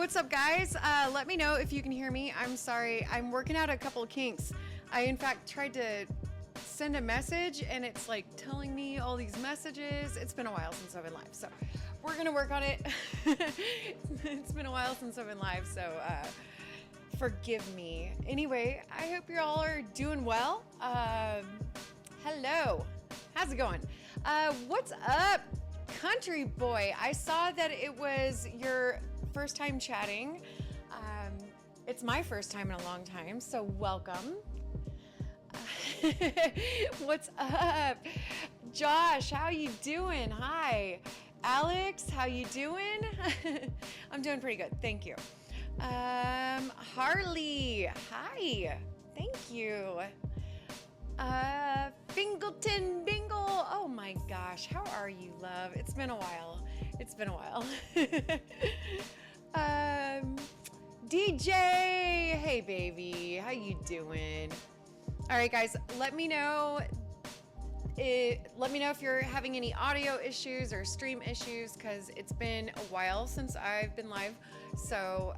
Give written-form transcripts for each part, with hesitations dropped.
what's up, guys? Let me know if you can hear me. I'm sorry, I'm working out a couple of kinks. I, in fact, tried to send a message and it's like telling me all these messages. It's been a while since I've been live, so we're gonna work on it. It's been a while since I've been live, so forgive me. Anyway, I hope you all are doing well. Hello, how's it going? What's up, country boy? I saw that it was your first time chatting. It's my first time in a long time, so welcome. What's up? Josh, how you doing? Hi. Alex, how you doing? I'm doing pretty good, thank you. Harley, hi. Thank you. Fingleton Bingle. Oh my gosh, how are you, love? It's been a while. It's been a while. DJ, hey baby, how you doing? All right, guys, let me know if you're having any audio issues or stream issues, because it's been a while since I've been live. So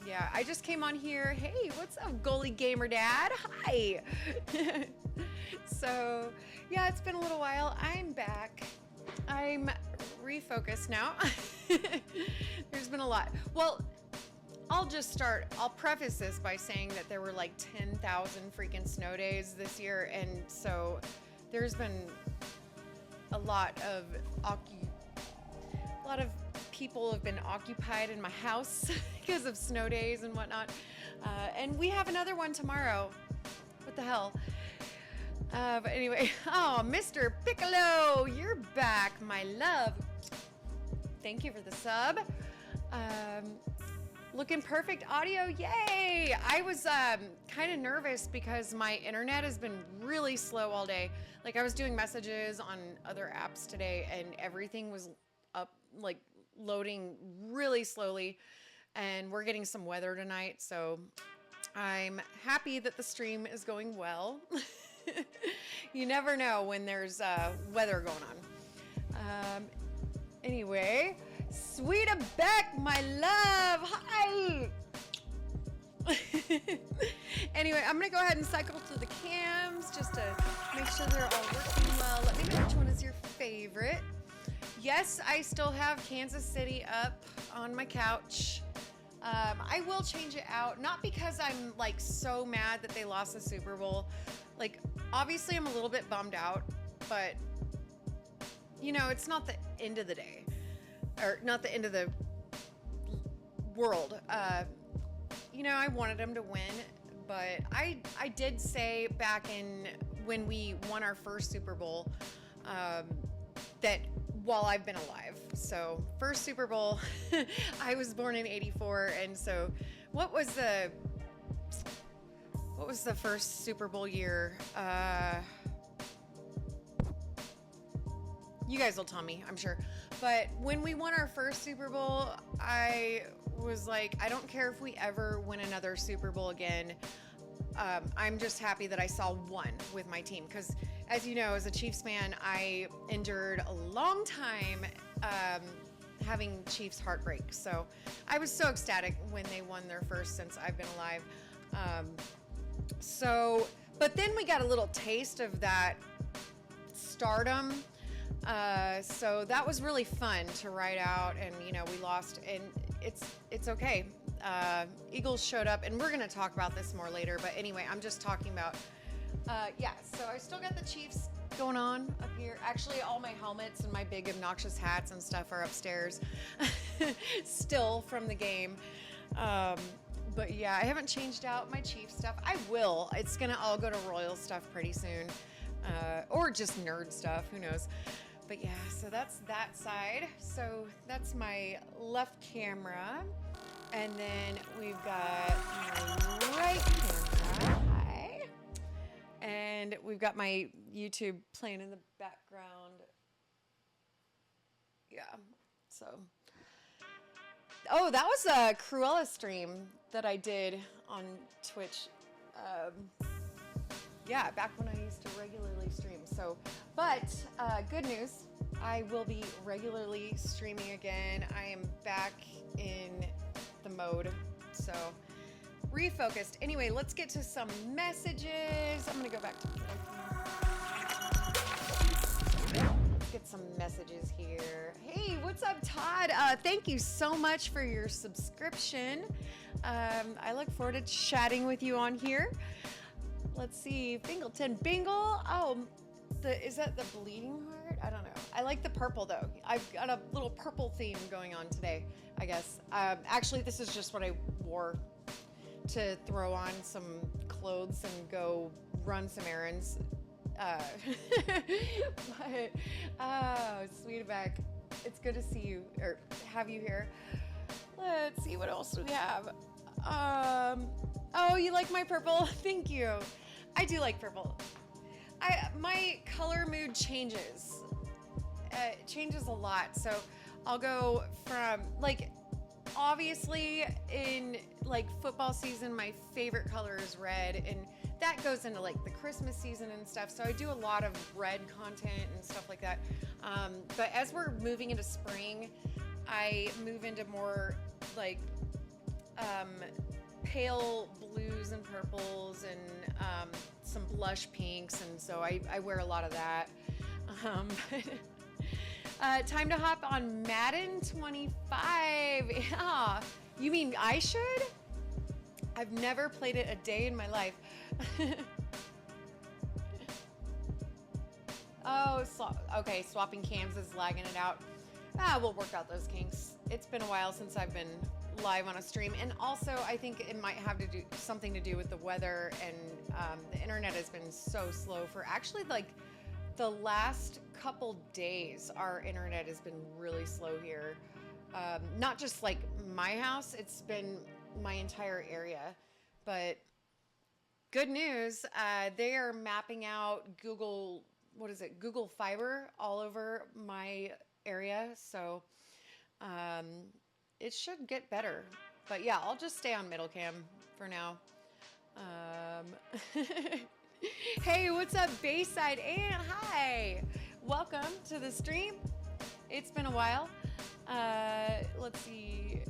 yeah, I just came on here. Hey, what's up, goalie gamer dad? Hi. So yeah, it's been a little while. I'm back. I'm refocused now. There's been a lot. Well, I'll preface this by saying that there were like 10,000 freaking snow days this year, and so there's been a lot of people have been occupied in my house because of snow days and whatnot. And we have another one tomorrow. What the hell? But anyway, oh, Mr. Piccolo, you're back, my love. Thank you for the sub. Looking perfect audio, yay! I was kind of nervous because my internet has been really slow all day. Like, I was doing messages on other apps today and everything was up, like loading really slowly, and we're getting some weather tonight, so I'm happy that the stream is going well. You never know when there's weather going on. Anyway, Sweeta Beck, my love, hi! Anyway, I'm gonna go ahead and cycle to the cams just to make sure they're all working well. Let me know which one is your favorite. Yes, I still have Kansas City up on my couch. I will change it out, not because I'm like so mad that they lost the Super Bowl. Like, obviously I'm a little bit bummed out, but you know, it's not the end of the day, or not the end of the world. You know, I wanted them to win, but I did say back in when we won our first Super Bowl, that while I've been alive, so first Super Bowl, I was born in '84, and so what was the first Super Bowl year? You guys will tell me, I'm sure. But when we won our first Super Bowl, I was like, I don't care if we ever win another Super Bowl again. I'm just happy that I saw one with my team, because as you know, as a Chiefs fan, I endured a long time having Chiefs heartbreak. So I was so ecstatic when they won their first since I've been alive. But then we got a little taste of that stardom. So that was really fun to ride out, and you know, we lost, and it's okay. Eagles showed up, and we're gonna talk about this more later, but anyway, I'm just talking about yeah, so I still got the Chiefs going on up here. Actually, all my helmets and my big obnoxious hats and stuff are upstairs still from the game. But yeah, I haven't changed out my Chiefs stuff. I will. It's gonna all go to Royal stuff pretty soon, or just nerd stuff, who knows. But yeah, so that's that side. So that's my left camera. And then we've got my right camera. Hi. And we've got my YouTube playing in the background. Yeah, so. Oh, that was a Cruella stream that I did on Twitch. Yeah, back when I used to regularly stream. So, but good news, I will be regularly streaming again. I am back in the mode, so refocused. Anyway, let's get to some messages. I'm gonna go back to get some messages here. Hey, what's up, Todd? Thank you so much for your subscription. I look forward to chatting with you on here. Let's see, Bingleton Bingle. Oh, is that the bleeding heart? I don't know. I like the purple though. I've got a little purple theme going on today, I guess. Actually, this is just what I wore to throw on some clothes and go run some errands. But, Sweetback, it's good to see you, or have you here. Let's see, what else do we have? Oh, you like my purple? Thank you. I do like purple. My color mood changes. It changes a lot. So I'll go from, like, obviously in like football season, my favorite color is red, and that goes into like the Christmas season and stuff. So I do a lot of red content and stuff like that. But as we're moving into spring, I move into more like pale blues and purples and some blush pinks, and so I wear a lot of that. Time to hop on Madden 25. Yeah, you mean I should? I've never played it a day in my life. Oh, okay, swapping cams is lagging it out. We'll work out those kinks. It's been a while since I've been live on a stream, and also I think it might have to do something to do with the weather, and the internet has been so slow for actually like the last couple days. Our internet has been really slow here. Not just like my house, it's been my entire area. But good news, they are mapping out Google Fiber all over my area. So it should get better. But yeah, I'll just stay on middle cam for now. Hey, what's up, Bayside? And hi, welcome to the stream. It's been a while. Let's see.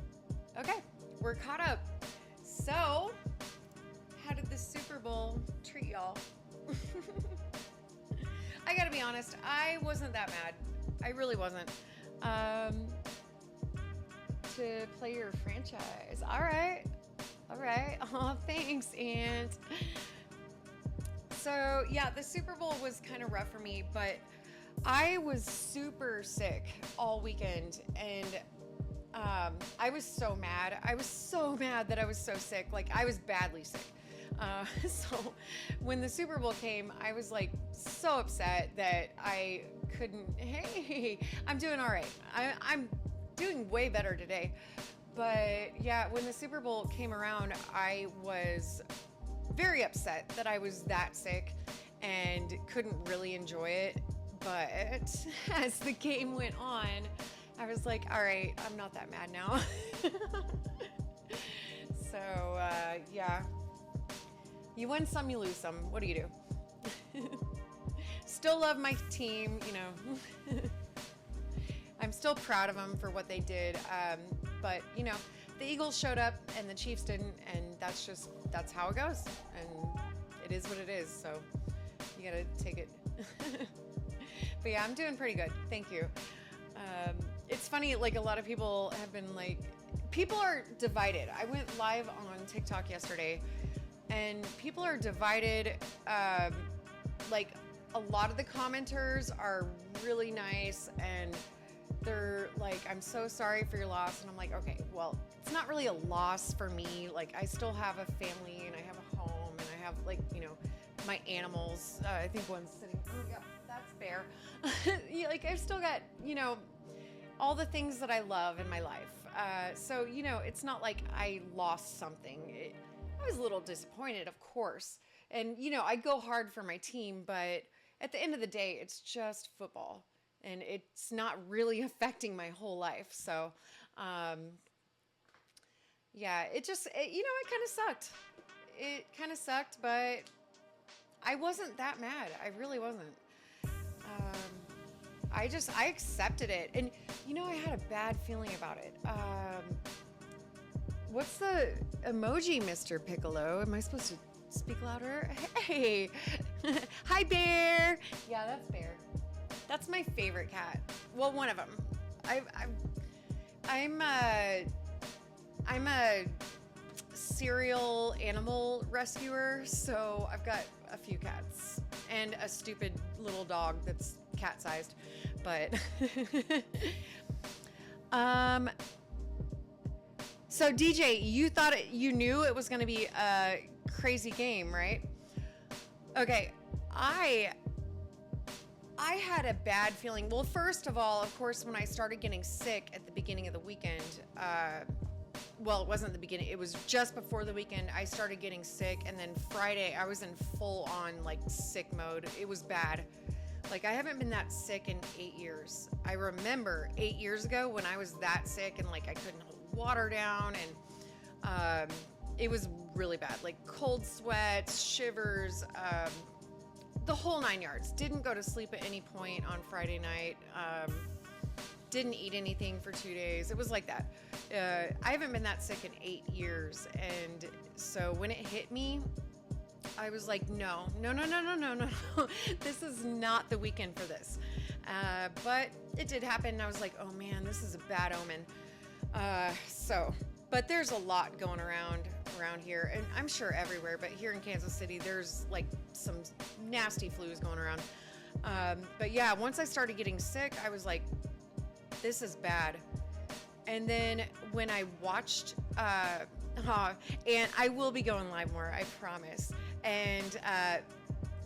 Okay, we're caught up. So, how did the Super Bowl treat y'all? I gotta be honest, I wasn't that mad. I really wasn't. To play your franchise. All right. Oh, thanks, Aunt. So, yeah, the Super Bowl was kind of rough for me, but I was super sick all weekend, and I was so mad. I was so mad that I was so sick. Like, I was badly sick. So when the Super Bowl came, I was like so upset that I couldn't. Hey, I'm doing all right. I'm doing way better today. But yeah, when the Super Bowl came around, I was very upset that I was that sick and couldn't really enjoy it. But as the game went on, I was like, all right, I'm not that mad now. So, yeah. You win some, you lose some. What do you do? Still love my team, you know. I'm still proud of them for what they did. But, you know, the Eagles showed up and the Chiefs didn't, and that's how it goes. And it is what it is, so you gotta take it. But yeah, I'm doing pretty good. Thank you. It's funny, like a lot of people have been like, people are divided. I went live on TikTok yesterday, and people are divided. Like a lot of the commenters are really nice, and they're like, I'm so sorry for your loss. And I'm like, okay, well, it's not really a loss for me. Like, I still have a family, and I have a home, and I have, like, you know, my animals. I think one's sitting, oh yeah, that's Bear. Yeah, like, I've still got, you know, all the things that I love in my life. So, you know, it's not like I lost something. I was a little disappointed, of course. And, you know, I go hard for my team, but at the end of the day, it's just football. And it's not really affecting my whole life. So, yeah, you know, it kind of sucked. It kind of sucked, but I wasn't that mad. I really wasn't. I accepted it. And, I had a bad feeling about it. What's the emoji, Mr. Piccolo? Am I supposed to speak louder? Hey. Hi, Bear. Yeah, that's Bear. That's my favorite cat. Well, one of them. I'm a serial animal rescuer, so I've got a few cats and a stupid little dog that's cat-sized. But so DJ, you knew it was going to be a crazy game, right? Okay, I had a bad feeling. Well, first of all, of course, when I started getting sick at the beginning of the weekend, well, it wasn't the beginning. It was just before the weekend. I started getting sick, and then Friday, I was in full-on, sick mode. It was bad. I haven't been that sick in 8 years. I remember 8 years ago when I was that sick, and, I couldn't hold water down, and it was really bad. Cold sweats, shivers, the whole 9 yards. Didn't go to sleep at any point on Friday night. Didn't eat anything for 2 days. It was like that. I haven't been that sick in 8 years. And so when it hit me, I was like, no. This is not the weekend for this. But it did happen. And I was like, oh man, this is a bad omen. But there's a lot going around here, and I'm sure everywhere, but here in Kansas City, there's some nasty flus going around. But yeah, once I started getting sick, I was like, this is bad. And then when I watched, and I will be going live more, I promise. And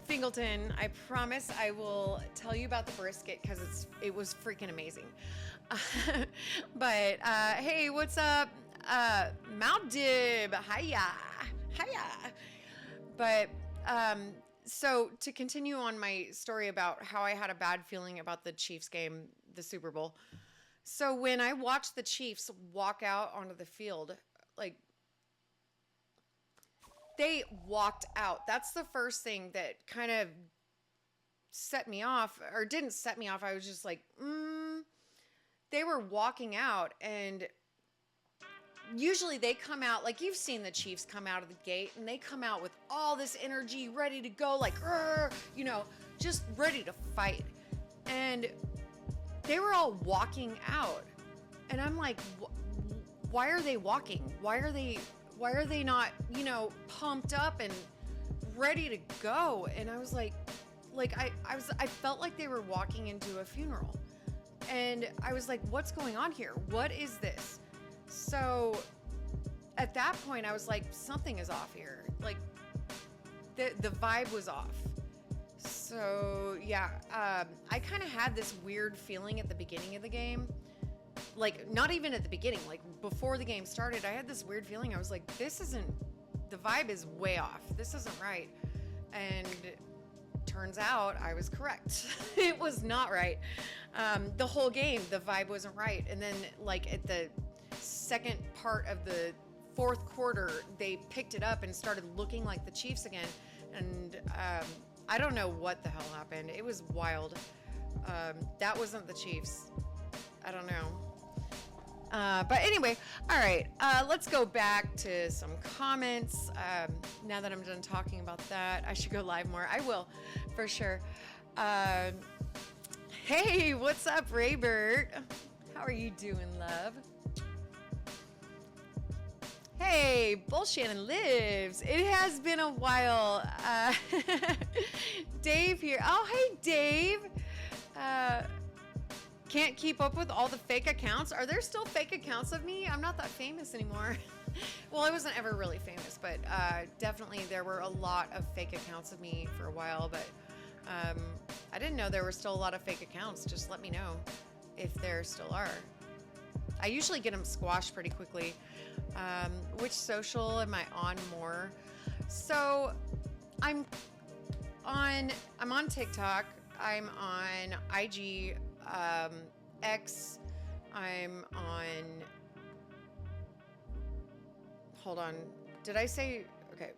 Fingleton, I promise I will tell you about the brisket because it was freaking amazing. But hey, what's up? Mount Dib, hiya. But so to continue on my story about how I had a bad feeling about the Chiefs game, the Super Bowl. So when I watched the Chiefs walk out onto the field, they walked out. That's the first thing that kind of set me off, or didn't set me off. I was just like, they were walking out, and usually they come out, you've seen the Chiefs come out of the gate, and they come out with all this energy, ready to go, just ready to fight. And they were all walking out, and I'm like, why are they walking? Why are they not, pumped up and ready to go? And I was like I felt like they were walking into a funeral. And I was like, what's going on here? What is this? So at that point, I was like, something is off here. The vibe was off. So yeah, I kind of had this weird feeling at the beginning of the game. Not even at the beginning, before the game started, I had this weird feeling. I was like, the vibe is way off. This isn't right. And turns out I was correct. It was not right. The whole game, the vibe wasn't right. And then at the second part of the fourth quarter, they picked it up and started looking like the Chiefs again. And I don't know what the hell happened. It was wild. That wasn't the Chiefs. I don't know. But anyway, all right, let's go back to some comments. Now that I'm done talking about that, I should go live more. I will, for sure. Hey, what's up, Raybert? How are you doing, love? Hey, Bull Shannon lives. It has been a while. Dave here. Oh, hey, Dave. Can't keep up with all the fake accounts. Are there still fake accounts of me? I'm not that famous anymore. Well, I wasn't ever really famous, but definitely there were a lot of fake accounts of me for a while, but I didn't know there were still a lot of fake accounts. Just let me know if there still are. I usually get them squashed pretty quickly. Which social am I on more? So I'm on TikTok. I'm on IG, X. I'm on, hold on. Did I say, okay.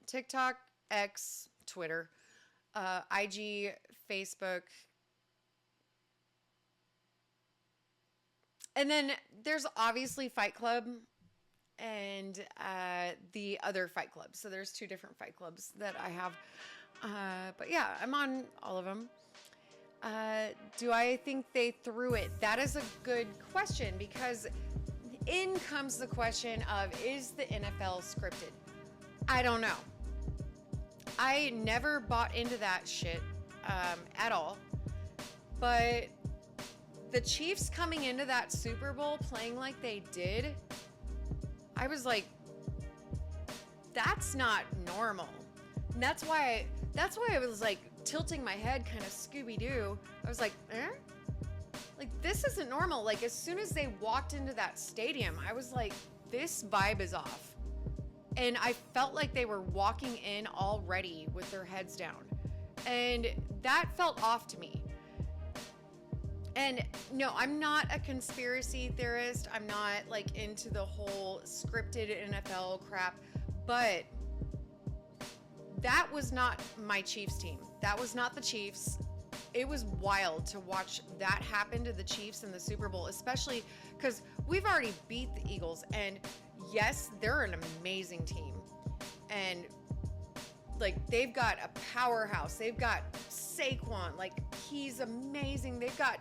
TikTok, X, Twitter, IG, Facebook, And then there's obviously Fight Club and the other Fight Clubs. So there's two different Fight Clubs that I have. But yeah, I'm on all of them. Do I think they threw it? That is a good question, because in comes the question of, is the NFL scripted? I don't know. I never bought into that shit at all. But the Chiefs coming into that Super Bowl playing like they did, I was like, that's not normal. And that's why I was like tilting my head kind of Scooby-Doo. I was like, like, this isn't normal. Like, as soon as they walked into that stadium, I was like, this vibe is off. And I felt like they were walking in already with their heads down. And that felt off to me. And no, I'm not a conspiracy theorist. I'm not like into the whole scripted NFL crap. But that was not my Chiefs team. That was not the Chiefs. It was wild to watch that happen to the Chiefs in the Super Bowl, especially because we've already beat the Eagles. And yes, they're an amazing team. And like, they've got a powerhouse. They've got Saquon. Like, he's amazing. They've got,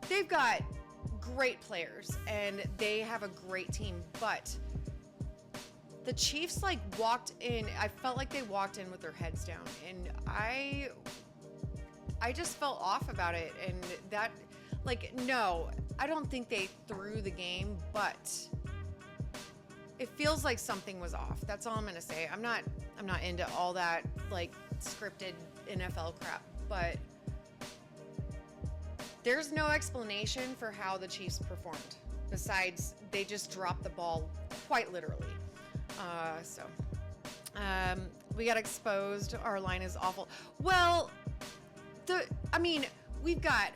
they've got great players and they have a great team. But the Chiefs like walked in. I felt like they walked in with their heads down, and I just felt off about it. And that, like, no, I don't think they threw the game, but it feels like something was off. That's all I'm gonna say. I'm not into all that like scripted NFL crap, but there's no explanation for how the Chiefs performed besides they just dropped the ball quite literally. We got exposed. Our line is awful. Well, we've got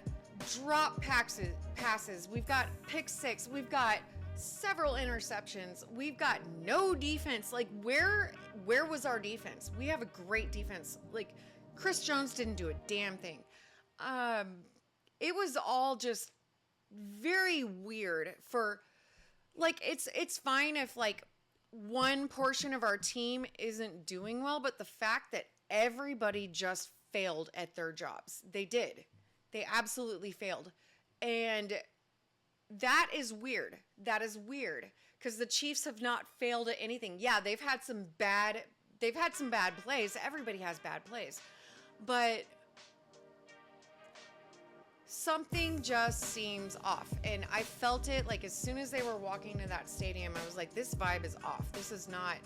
drop passes. We've got pick six. We've got several interceptions. We've got no defense. Like, where was our defense? We have a great defense. Like, Chris Jones didn't do a damn thing. It was all just very weird for, like, it's fine if like one portion of our team isn't doing well, but the fact that everybody just failed at their jobs. They did. They absolutely failed. And that is weird. That is weird because the Chiefs have not failed at anything. Yeah, they've had some bad plays. Everybody has bad plays. But something just seems off. And I felt it like as soon as they were walking to that stadium, I was like, this vibe is off. This is not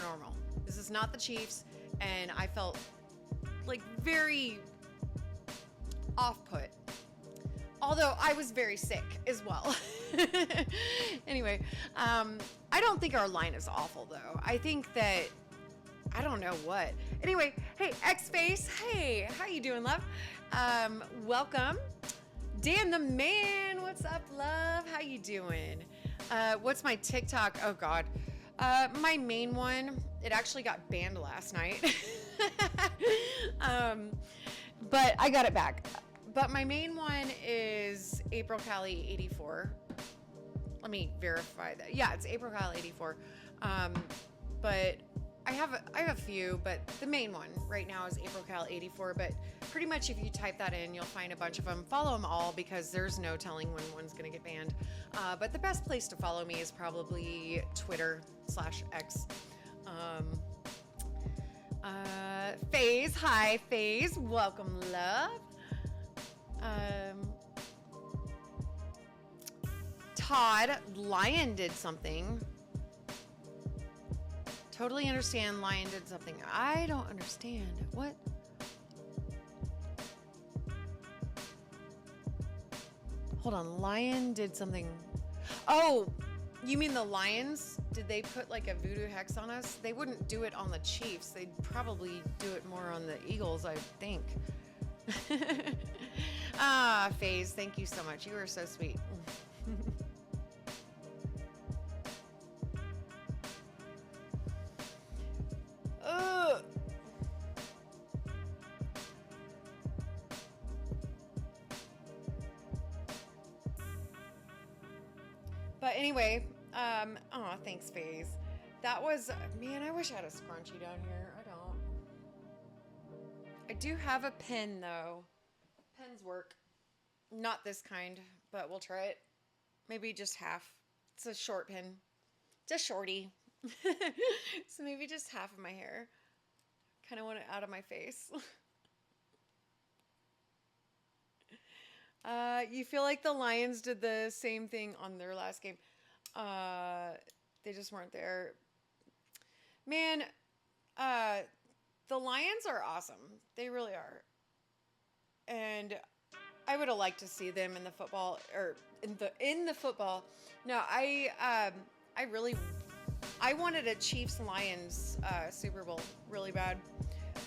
normal. This is not the Chiefs. And I felt like very off-put. Although I was very sick as well. Anyway, I don't think our line is awful though. I think that, I don't know what. Anyway, hey, X-Face, hey, how you doing, love? Welcome. Dan the man, what's up, love? How you doing? What's my TikTok? Oh God. My main one, it actually got banned last night. But I got it back. But my main one is April Cali 84. Let me verify that. Yeah, it's April Cali 84. But I have a few, but the main one right now is April Cal 84. But pretty much if you type that in, you'll find a bunch of them. Follow them all because there's no telling when one's going to get banned. But the best place to follow me is probably Twitter/X. FaZe, hi FaZe, welcome, love. Todd, Lion did something. Totally understand Lion did something. I don't understand. What? Hold on. Lion did something. Oh, you mean the Lions? Did they put like a voodoo hex on us? They wouldn't do it on the Chiefs. They'd probably do it more on the Eagles, I think. FaZe, thank you so much. You are so sweet. But anyway, oh, thanks, Faze. That was, man, I wish I had a scrunchie down here. I don't. I do have a pin, though. Pins work. Not this kind, but we'll try it. Maybe just half. It's a short pin. Just shorty. So maybe just half of my hair. Kind of want it out of my face. You feel like the Lions did the same thing on their last game. They just weren't there. Man, the Lions are awesome. They really are. And I would have liked to see them in the football, or in the football. No, I wanted a Chiefs Lions Super Bowl really bad.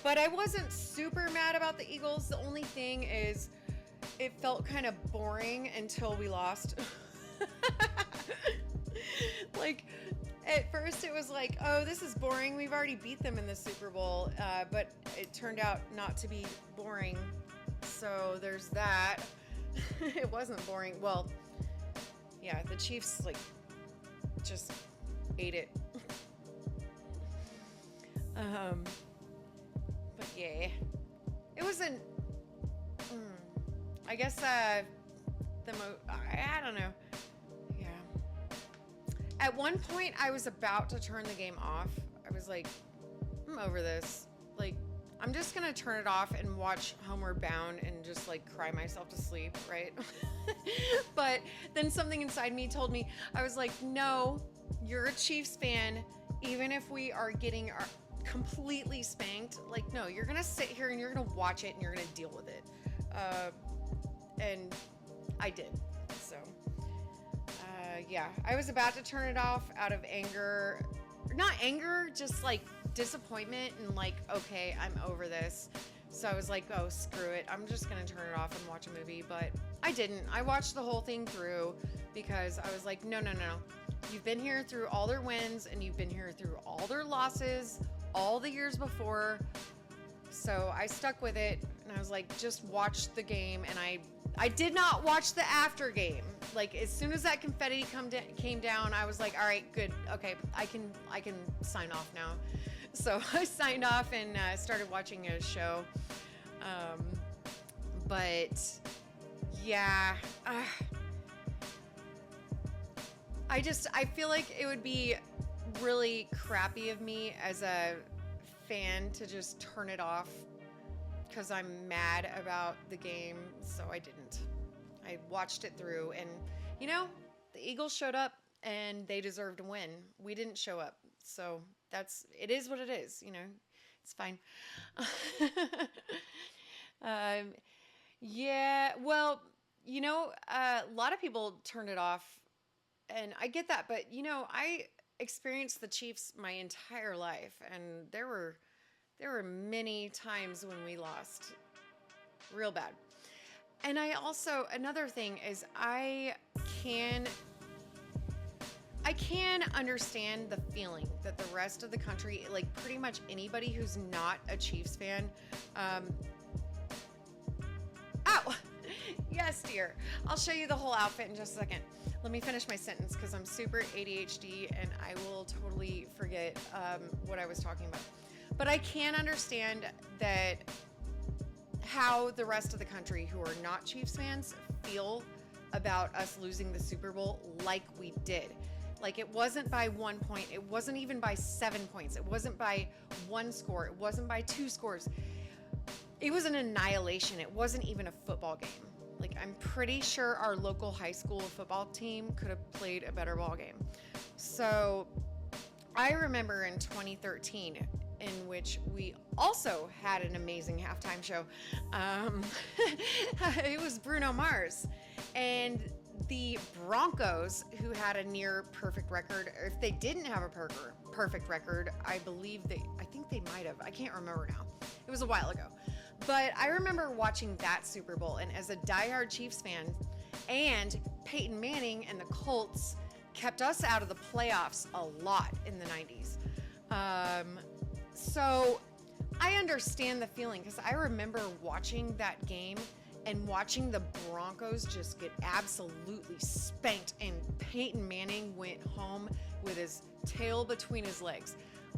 But I wasn't super mad about the Eagles. The only thing is it felt kind of boring until we lost. Like, at first it was like, oh, this is boring. We've already beat them in the Super Bowl. But it turned out not to be boring. So there's that. It wasn't boring. Well, yeah, the Chiefs, like, just ate it. But yeah, it was an, I guess, I don't know. Yeah. At one point, I was about to turn the game off. I was like, I'm over this. Like, I'm just going to turn it off and watch Homeward Bound and just, like, cry myself to sleep, right? But then something inside me told me, I was like, no, you're a Chiefs fan. Even if we are getting our completely spanked, like, no, you're going to sit here and you're going to watch it and you're going to deal with it. And I did. So, yeah, I was about to turn it off out of anger. Not anger, just like disappointment and like, okay, I'm over this. So I was like, oh, screw it. I'm just going to turn it off and watch a movie. But I didn't. I watched the whole thing through because I was like, no. You've been here through all their wins and you've been here through all their losses all the years before. So I stuck with it and I was like, just watch the game. And I did not watch the after game. Like, as soon as that confetti came down, I was like, all right, good. Okay, I can sign off now. So I signed off and started watching a show. But yeah, I feel like it would be really crappy of me as a fan to just turn it off because I'm mad about the game. So I didn't. I watched it through and, you know, the Eagles showed up and they deserved to win. We didn't show up. So it is what it is, you know, it's fine. Yeah, well, you know, a lot of people turned it off and I get that, but you know, I experienced the Chiefs my entire life and there were many times when we lost real bad. And I also, another thing is I can understand the feeling that the rest of the country, like pretty much anybody who's not a Chiefs fan, ow! Yes, dear. I'll show you the whole outfit in just a second. Let me finish my sentence because I'm super ADHD and I will totally forget what I was talking about. But I can understand that how the rest of the country who are not Chiefs fans feel about us losing the Super Bowl like we did. Like, it wasn't by 1 point. It wasn't even by 7 points. It wasn't by one score. It wasn't by 2 scores. It was an annihilation. It wasn't even a football game. Like, I'm pretty sure our local high school football team could have played a better ball game. So I remember in 2013, in which we also had an amazing halftime show. It was Bruno Mars. And the Broncos, who had a near perfect record, or if they didn't have a perfect record, I think they might have. I can't remember now. It was a while ago. But I remember watching that Super Bowl, and as a diehard Chiefs fan, and Peyton Manning and the Colts kept us out of the playoffs a lot in the 90s. So I understand the feeling because I remember watching that game and watching the Broncos just get absolutely spanked, and Peyton Manning went home with his tail between his legs.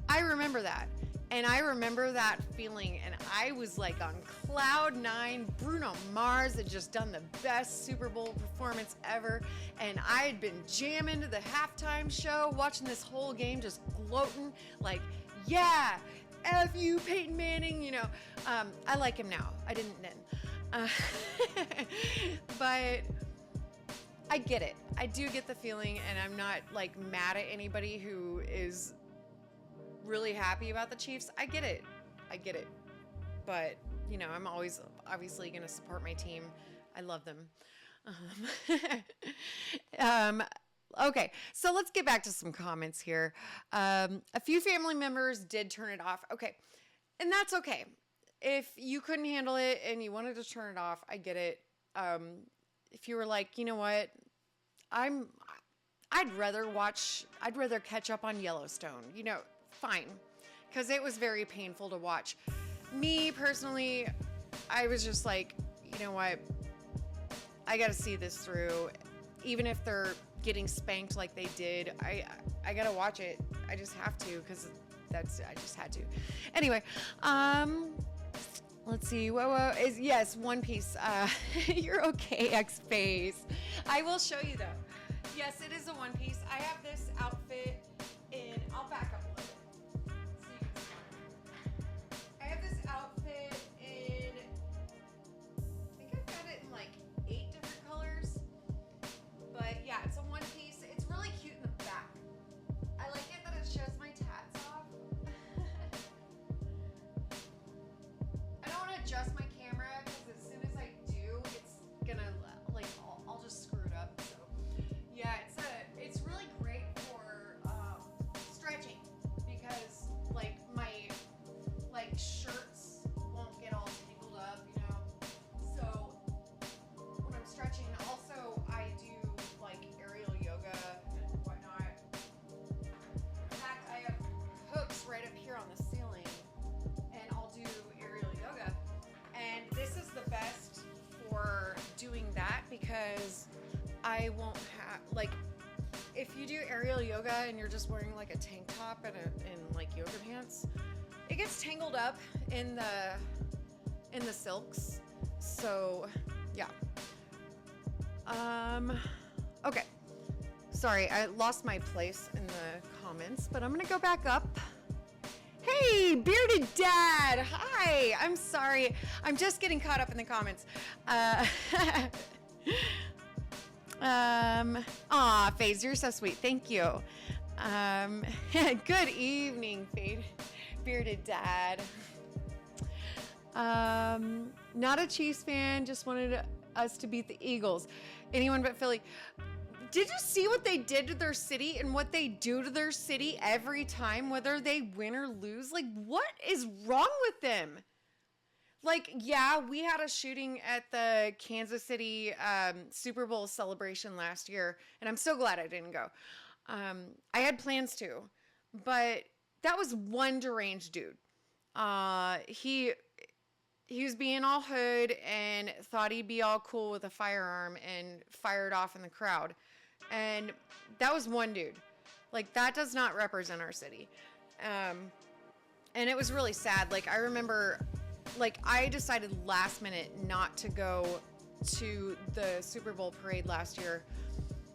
I remember that. And I remember that feeling, and I was like on cloud nine. Bruno Mars had just done the best Super Bowl performance ever, and I had been jamming to the halftime show, watching this whole game, just gloating, like, yeah, F you, Peyton Manning, you know. I like him now. I didn't then. But I get it. I do get the feeling, and I'm not like mad at anybody who is really happy about the Chiefs. I get it. But, you know, I'm always obviously going to support my team. I love them. Okay, so let's get back to some comments here. A few family members did turn it off. Okay, and that's okay. If you couldn't handle it and you wanted to turn it off, I get it. If you were like, you know what, I'd rather catch up on Yellowstone, you know, fine, because it was very painful to watch. Me personally, I was just like, you know what, I gotta see this through. Even if they're getting spanked like they did, I gotta watch it. I just have to, because I just had to. Anyway, let's see. Yes, One Piece. You're okay, X-Face. I will show you though. Yes, it is a one piece. I have this outfit in, I'll back up a little bit so you can see. I have this outfit in, I think I've got it in like 8 different colors. But yeah, it's a one piece. It's really cute in the back. I like it that it shows my tats off. I don't want to adjust my camera because as soon as I do, it's gonna like I'll just screw it up. So yeah, it's really great for stretching because like my shirts won't get all tangled up, you know. So when I'm stretching, also I do like aerial yoga and whatnot. In fact, I have hooks right up here on the ceiling, and I'll do aerial yoga. And this is the best for doing that because I won't have, like, if you do aerial yoga and you're just wearing like a tank top and like yoga pants, it gets tangled up in the silks. So yeah. Okay. Sorry, I lost my place in the comments, but I'm gonna go back up. Hey, Bearded Dad! Hi! I'm sorry. I'm just getting caught up in the comments. Aw, FaZe, you're so sweet. Thank you. Good evening, Bearded Dad. Not a Chiefs fan, just wanted us to beat the Eagles. Anyone but Philly. Did you see what they did to their city and what they do to their city every time, whether they win or lose? Like, what is wrong with them? Like, yeah, we had a shooting at the Kansas City Super Bowl celebration last year, and I'm so glad I didn't go. I had plans to, but that was one deranged dude. He was being all hood and thought he'd be all cool with a firearm and fired off in the crowd. And that was one dude. Like, that does not represent our city. And it was really sad. Like, I remember, like, I decided last minute not to go to the Super Bowl parade last year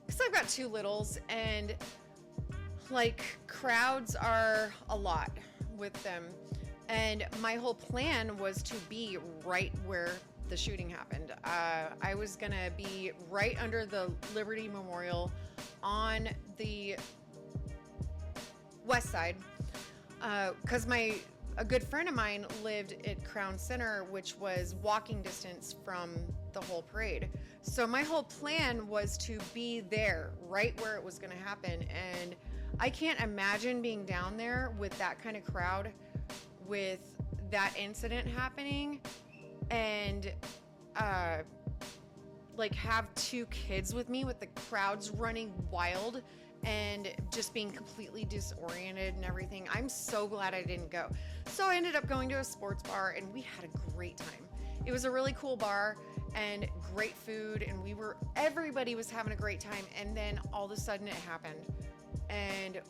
because I've got 2 littles, and like, crowds are a lot with them. And my whole plan was to be right where the shooting happened. I was gonna be right under the Liberty Memorial on the west side, because a good friend of mine lived at Crown Center, which was walking distance from the whole parade. So my whole plan was to be there, right where it was gonna happen. And I can't imagine being down there with that kind of crowd, with that incident happening, and like have 2 kids with me with the crowds running wild and just being completely disoriented and everything. I'm so glad I didn't go. So I ended up going to a sports bar and we had a great time. It was a really cool bar, and great food, and everybody was having a great time. And then all of a sudden it happened, and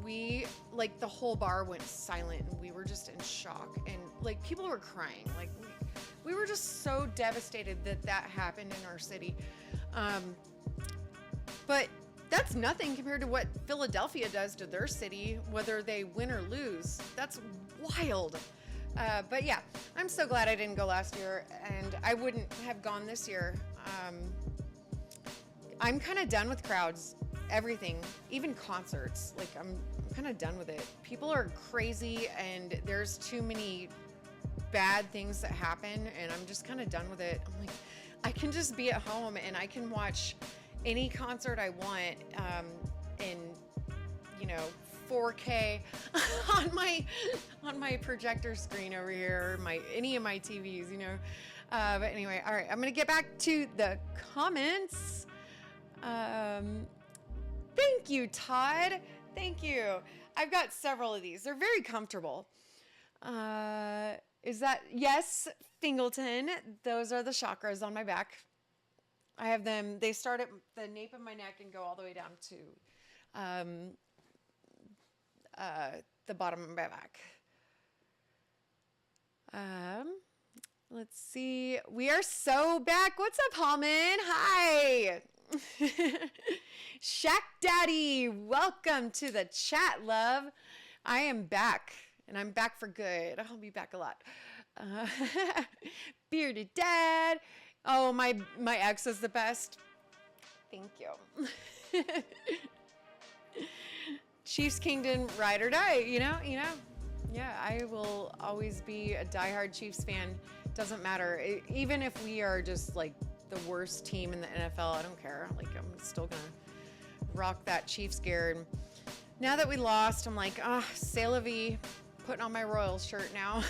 we, like, the whole bar went silent, and we were just in shock, and like people were crying. Like we were just so devastated that happened in our city. But that's nothing compared to what Philadelphia does to their city, whether they win or lose. That's wild. But yeah, I'm so glad I didn't go last year, and I wouldn't have gone this year. I'm kind of done with crowds, everything, even concerts. Like, I'm kind of done with it. People are crazy, and there's too many bad things that happen, and I'm just kind of done with it. I'm like, I can just be at home, and I can watch any concert I want in, 4K on my projector screen over here, or any of my TVs, But anyway, all right, I'm gonna get back to the comments. Thank you, Todd. Thank you. I've got several of these. They're very comfortable. Is that, yes, Fingleton? Those are the chakras on my back. I have them. They start at the nape of my neck and go all the way down to the bottom of my back. Let's see. We are so back. What's up, Hallman? Hi. Shack Daddy, welcome to the chat, love. I am back, and I'm back for good. I'll be back a lot. Bearded Dad. Oh, my ex is the best. Thank you. Chiefs Kingdom, ride or die. Yeah, I will always be a diehard Chiefs fan. Doesn't matter. Even if we are just like the worst team in the NFL, I don't care. Like, I'm still gonna rock that Chiefs gear. And now that we lost, I'm like, c'est la vie. Putting on my Royals shirt now.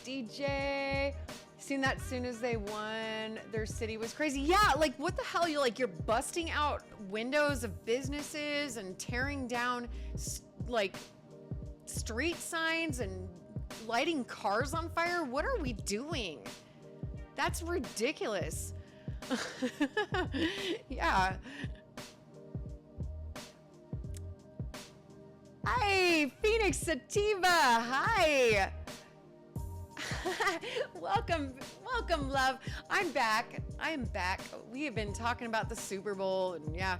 DJ, seen that soon as they won, their city was crazy. Yeah, like, what the hell? You're busting out windows of businesses and tearing down like street signs and lighting cars on fire. What are we doing? That's ridiculous. Yeah. Hi, Phoenix Sativa. Hi. Welcome, love. I'm back. I am back. We have been talking about the Super Bowl, and yeah.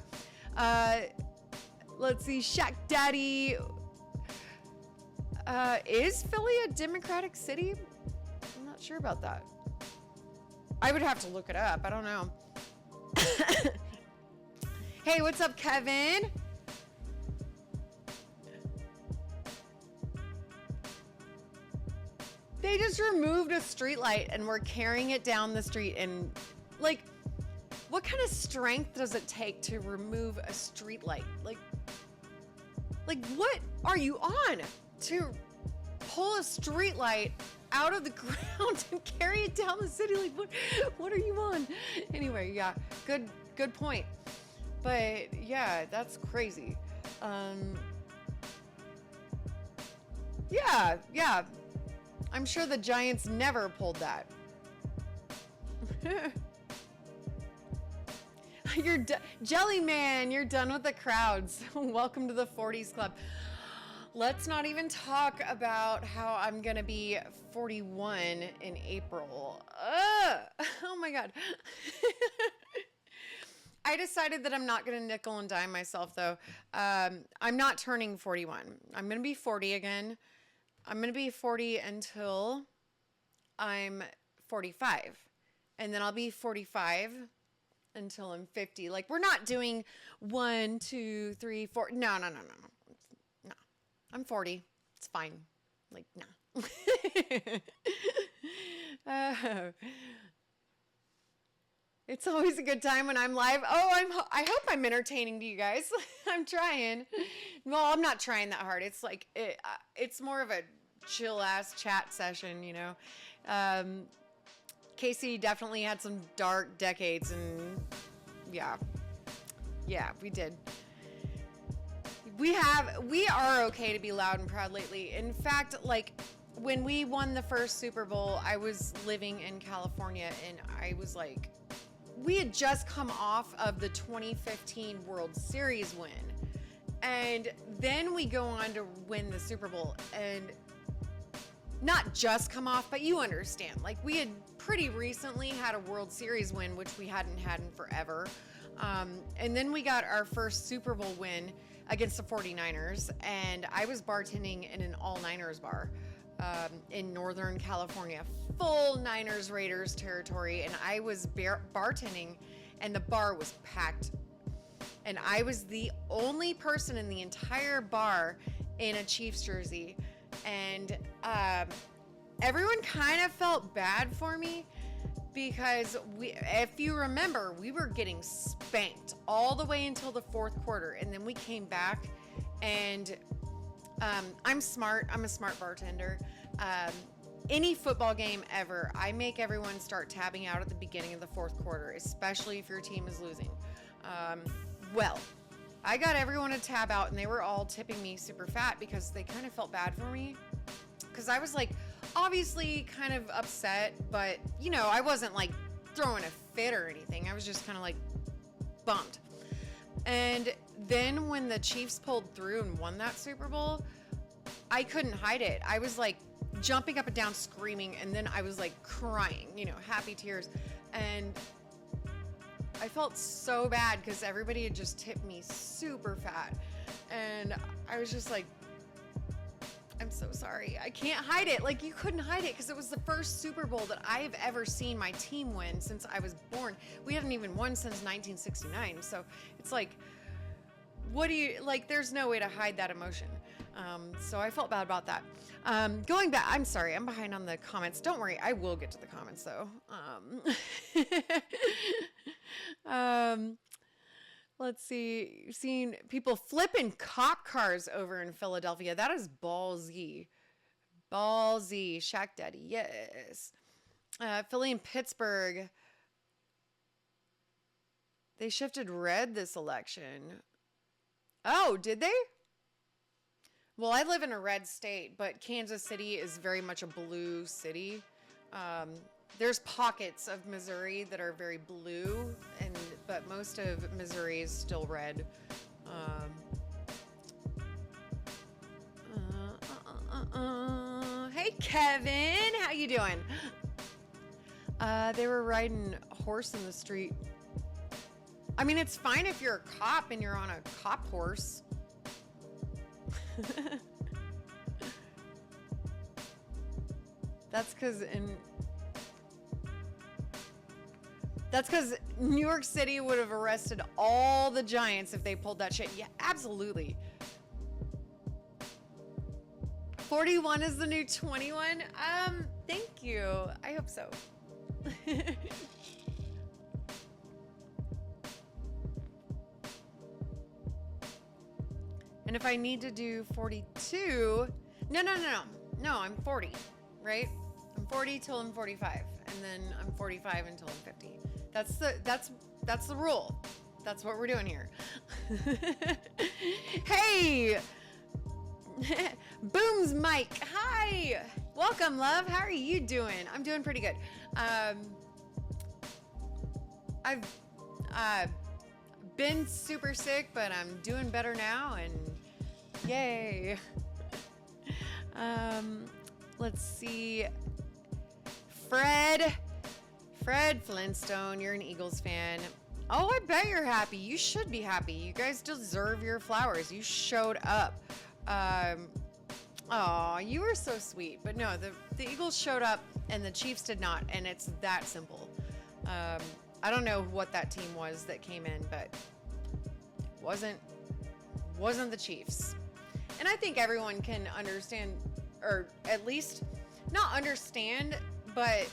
Let's see, Shack Daddy. Is Philly a Democratic city? I'm not sure about that. I would have to look it up. I don't know. Hey, what's up, Kevin? They just removed a street light and we're carrying it down the street, and like, what kind of strength does it take to remove a street light? Like what are you on to pull a street light out of the ground and carry it down the city? Like, what are you on? Anyway, yeah, good point. But yeah, that's crazy. Yeah. I'm sure the Giants never pulled that. Jelly Man, you're done with the crowds. Welcome to the 40s Club. Let's not even talk about how I'm going to be 41 in April. Oh my God. I decided that I'm not going to nickel and dime myself, though. I'm not turning 41. I'm going to be 40 again. I'm going to be 40 until I'm 45. And then I'll be 45 until I'm 50. Like, we're not doing 1, 2, 3, 4. No. I'm 40. It's fine. Like, no. It's always a good time when I'm live. I hope I'm entertaining to you guys. I'm trying. Well, I'm not trying that hard. It's like, it's more of a chill ass chat session, Casey definitely had some dark decades, and yeah, we did. We are okay to be loud and proud lately. In fact, like when we won the first Super Bowl, I was living in California and I was like, we had just come off of the 2015 World Series win. And then we go on to win the Super Bowl, and not just come off, but you understand. Like, we had pretty recently had a World Series win, which we hadn't had in forever. And then we got our first Super Bowl win against the 49ers, and I was bartending in an all-Niners bar in Northern California, full Niners Raiders territory, and I was bartending, and the bar was packed. And I was the only person in the entire bar in a Chiefs jersey. And everyone kind of felt bad for me because if you remember, we were getting spanked all the way until the fourth quarter. And then we came back, and I'm smart. I'm a smart bartender. Any football game ever, I make everyone start tabbing out at the beginning of the fourth quarter, especially if your team is losing. Well, I got everyone to tab out, and they were all tipping me super fat because they kind of felt bad for me. Because I was like, obviously kind of upset, but you know, I wasn't like throwing a fit or anything. I was just kind of like bummed. And then when the Chiefs pulled through and won that Super Bowl, I couldn't hide it. I was like jumping up and down screaming, and then I was like crying, you know, happy tears. And I felt so bad because everybody had just tipped me super fat. And I was just like, I'm so sorry. I can't hide it. Like, you couldn't hide it because it was the first Super Bowl that I've ever seen my team win since I was born. We haven't even won since 1969. So it's like, what do you, like, there's no way to hide that emotion. So I felt bad about that. Going back, I'm sorry, I'm behind on the comments. Don't worry, I will get to the comments though. Let's see. You've seen people flipping cop cars over in Philadelphia. That is ballsy. Ballsy. Shaq Daddy, yes. Philly and Pittsburgh. They shifted red this election. Oh, did they? Well, I live in a red state, but Kansas City is very much a blue city. There's pockets of Missouri that are very blue, but most of Missouri is still red. Hey, Kevin, how you doing? They were riding a horse in the street. I mean, it's fine if you're a cop and you're on a cop horse. That's because New York City would have arrested all the Giants if they pulled that shit. Yeah, absolutely. 41 is the new 21. Thank you. I hope so. And if I need to do 42, no, I'm 40, right? I'm 40 till I'm 45, and then I'm 45 until I'm 50. That's the rule. That's what we're doing here. Hey, Booms Mike, hi, welcome, love. How are you doing? I'm doing pretty good. I've been super sick, but I'm doing better now, and yay. Let's see. Fred Flintstone, you're an Eagles fan. Oh, I bet you're happy. You should be happy. You guys deserve your flowers. You showed up. Oh, you were so sweet. But no, the Eagles showed up and the Chiefs did not, and it's that simple. I don't know what that team was that came in, but wasn't the Chiefs. And I think everyone can understand, or at least not understand, but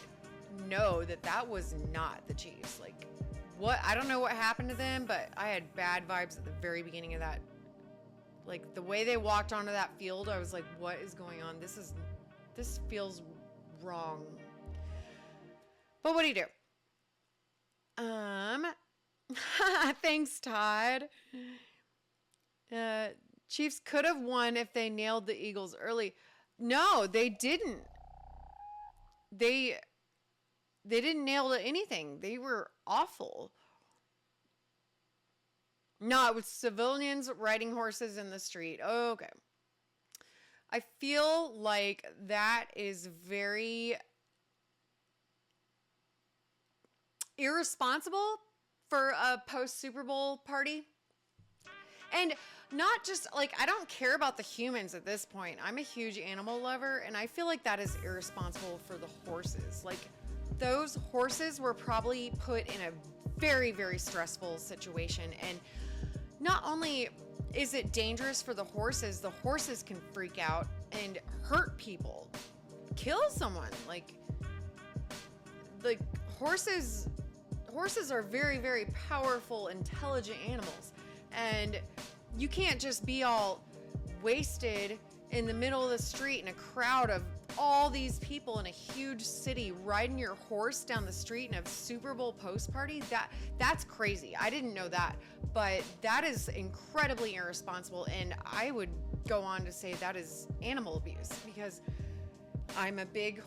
know that was not the Chiefs. Like, what? I don't know what happened to them, but I had bad vibes at the very beginning of that. Like, the way they walked onto that field, I was like, what is going on? This feels wrong. But what do you do? Thanks, Todd. Chiefs could have won if they nailed the Eagles early. No, they didn't. They didn't nail anything. They were awful. No, it was civilians riding horses in the street. Okay. I feel like that is very irresponsible for a post Super Bowl party. And not just like, I don't care about the humans at this point. I'm a huge animal lover, and I feel like that is irresponsible for the horses. Like, those horses were probably put in a very, very stressful situation. And not only is it dangerous for the horses can freak out and hurt people, kill someone. Like horses are very, very powerful, intelligent animals. And you can't just be all wasted in the middle of the street in a crowd of all these people in a huge city riding your horse down the street in a Super Bowl post party. That's crazy. I didn't know that, but that is incredibly irresponsible, and I would go on to say that is animal abuse, because I'm a big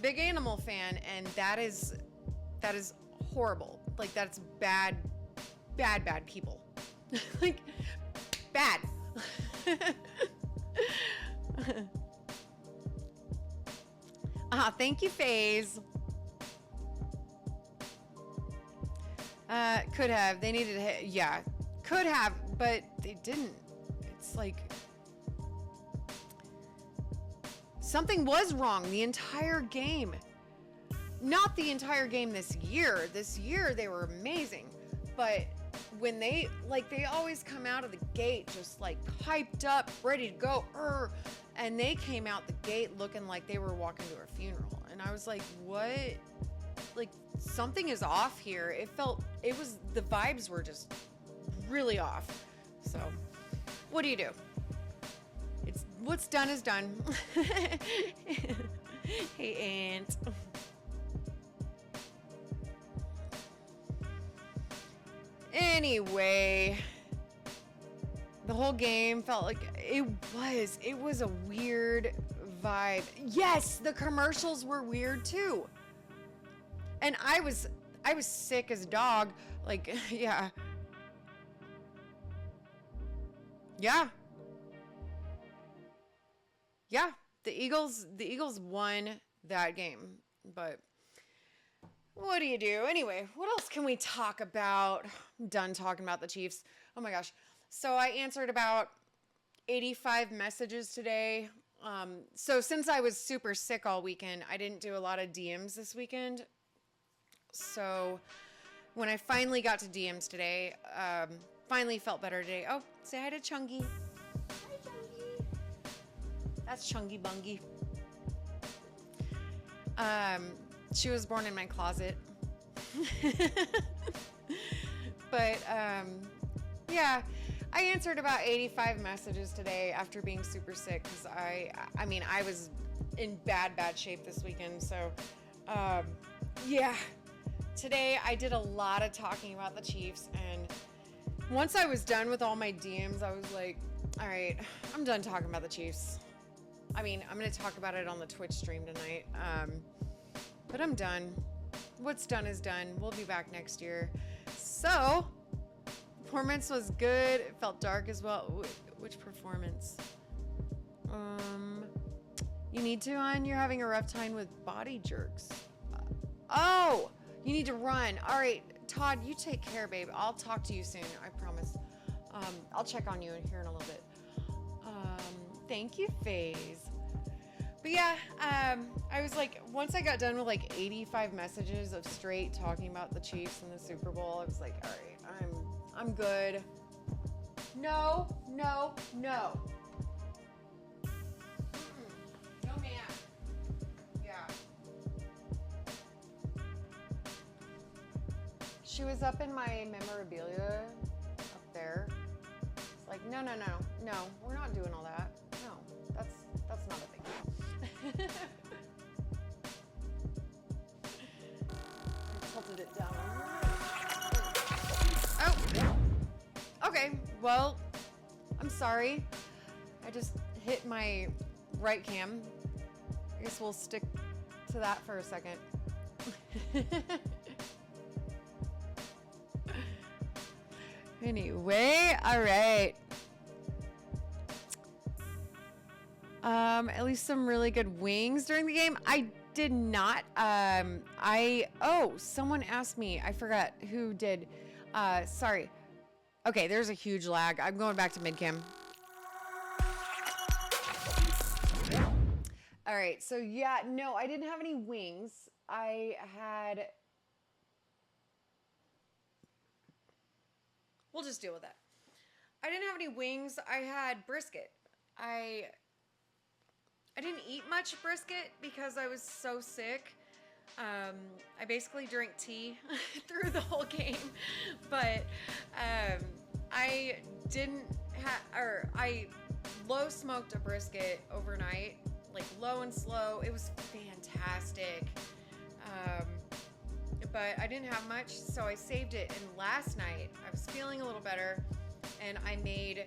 animal fan, and that is horrible. Like, that's bad people. Like, bad. Thank you, FaZe. Could have. They needed to hit. Yeah, could have, but they didn't. It's like something was wrong the entire game. Not the entire game this year. This year they were amazing, but when they always come out of the gate just like hyped up, ready to go, and they came out the gate looking like they were walking to a funeral. And I was like, what? Like, something is off here. The vibes were just really off. So, what do you do? What's done is done. Hey, Aunt. Anyway, the whole game felt like it was a weird vibe. Yes, the commercials were weird too. And I was sick as a dog. Like, yeah. Yeah. Yeah, the Eagles won that game, but what do you do? Anyway, what else can we talk about? I'm done talking about the Chiefs. Oh my gosh. So I answered about 85 messages today. So since I was super sick all weekend, I didn't do a lot of DMs this weekend. So when I finally got to DMs today, finally felt better today. Oh, say hi to Chungy. Hi, Chungy. That's Chungy Bungy. She was born in my closet. But, yeah, I answered about 85 messages today after being super sick, because I was in bad shape this weekend. So, yeah, today I did a lot of talking about the Chiefs, and once I was done with all my DMs, I was like, all right, I'm done talking about the Chiefs. I mean, I'm going to talk about it on the Twitch stream tonight. But I'm done. What's done is done. We'll be back next year. So, performance was good. It felt dark as well. Which performance? You need to run. You're having a rough time with body jerks. Oh, you need to run. All right, Todd, you take care, babe. I'll talk to you soon. I promise. I'll check on you here in a little bit. Thank you, FaZe. But yeah, I was like, once I got done with like 85 messages of straight talking about the Chiefs and the Super Bowl, I was like, all right, I'm good. No. No, ma'am. Yeah. She was up in my memorabilia up there. It's like, no, we're not doing all that. No, that's not a big deal. I tilted it down. Oh, okay. Well, I'm sorry. I just hit my right cam. I guess we'll stick to that for a second. Anyway, all right. At least some really good wings during the game. I did not. Someone asked me. I forgot who did. Sorry. Okay, there's a huge lag. I'm going back to mid-cam. All right, so yeah, no, I didn't have any wings. We'll just deal with that. I didn't have any wings. I had brisket. I didn't eat much brisket because I was so sick. I basically drank tea through the whole game, but I didn't I low smoked a brisket overnight, like low and slow. It was fantastic. But I didn't have much, so I saved it. And last night I was feeling a little better, and I made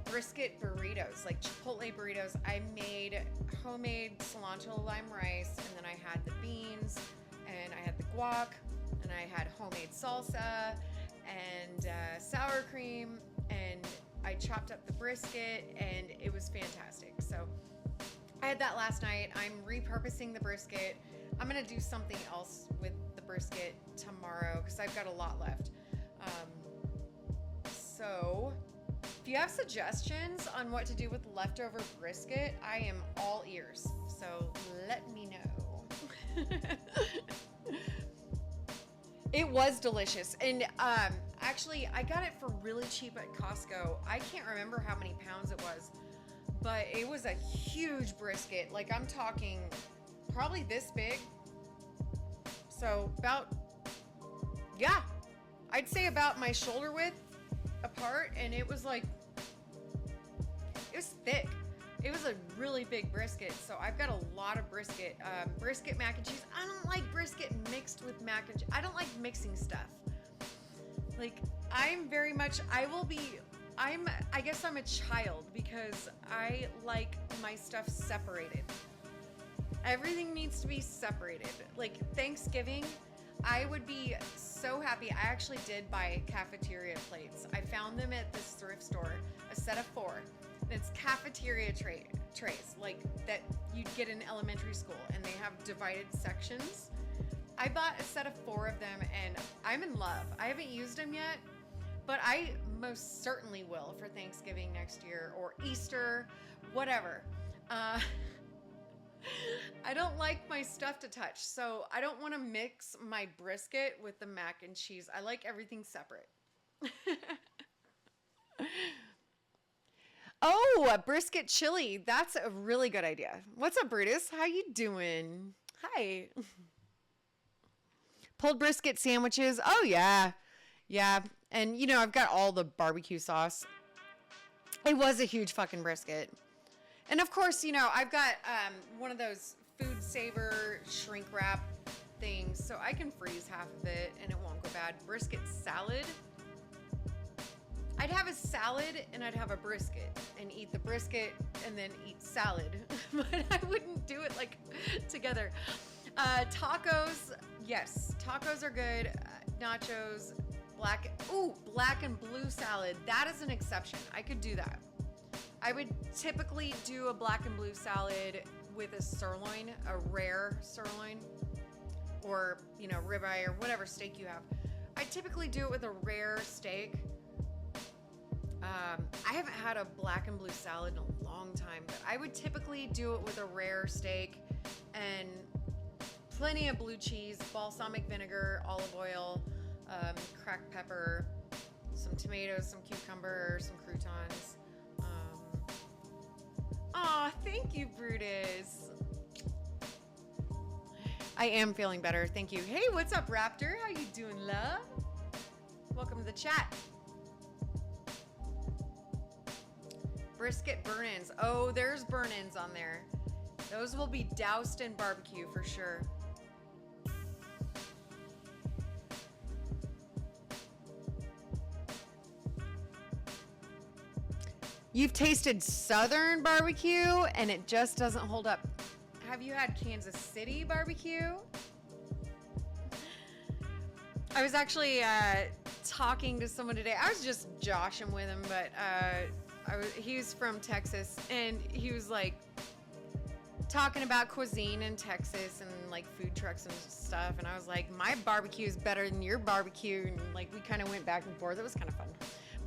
brisket burritos, like Chipotle burritos. I made homemade cilantro lime rice, and then I had the beans, and I had the guac, and I had homemade salsa and sour cream, and I chopped up the brisket, and it was fantastic. So I had that last night. I'm repurposing the brisket. I'm gonna do something else with the brisket tomorrow because I've got a lot left. So if you have suggestions on what to do with leftover brisket, I am all ears. So let me know. It was delicious. And actually, I got it for really cheap at Costco. I can't remember how many pounds it was, but it was a huge brisket. Like, I'm talking probably this big. So about, yeah, I'd say about my shoulder width apart. And it was like, it was thick. It was a really big brisket. So I've got a lot of brisket. Brisket mac and cheese. I don't like brisket mixed with mac and cheese. I don't like mixing stuff. Like, I'm very much, I guess I'm a child because I like my stuff separated. Everything needs to be separated. Like Thanksgiving, I would be so happy. I actually did buy cafeteria plates. I found them at this thrift store, a set of 4. And it's cafeteria trays, like that you'd get in elementary school, and they have divided sections. I bought a set of 4 of them, and I'm in love. I haven't used them yet, but I most certainly will for Thanksgiving next year or Easter, whatever. I don't like my stuff to touch, so I don't want to mix my brisket with the mac and cheese. I like everything separate. Oh, a brisket chili. That's a really good idea. What's up, Brutus? How you doing? Hi. Pulled brisket sandwiches. Oh, yeah. Yeah. And, you know, I've got all the barbecue sauce. It was a huge fucking brisket. And, of course, you know, I've got one of those food saver shrink wrap things, so I can freeze half of it and it won't go bad. Brisket salad. I'd have a salad and I'd have a brisket and eat the brisket and then eat salad. But I wouldn't do it like together. Tacos, yes, tacos are good. Nachos, black and blue salad. That is an exception. I could do that. I would typically do a black and blue salad with a sirloin, a rare sirloin, or, you know, ribeye or whatever steak you have. I typically do it with a rare steak. I haven't had a black and blue salad in a long time, but I would typically do it with a rare steak and plenty of blue cheese, balsamic vinegar, olive oil, cracked pepper, some tomatoes, some cucumber, some croutons. Aw, thank you, Brutus. I am feeling better, thank you. Hey, what's up, Raptor? How you doing, love? Welcome to the chat. Brisket burn-ins. Oh, there's burn-ins on there. Those will be doused in barbecue for sure. You've tasted Southern barbecue and it just doesn't hold up. Have you had Kansas City barbecue? I was actually talking to someone today. I was just joshing with him, but he was from Texas, and he was like talking about cuisine in Texas and like food trucks and stuff. And I was like, my barbecue is better than your barbecue, and like we kind of went back and forth. It was kind of fun,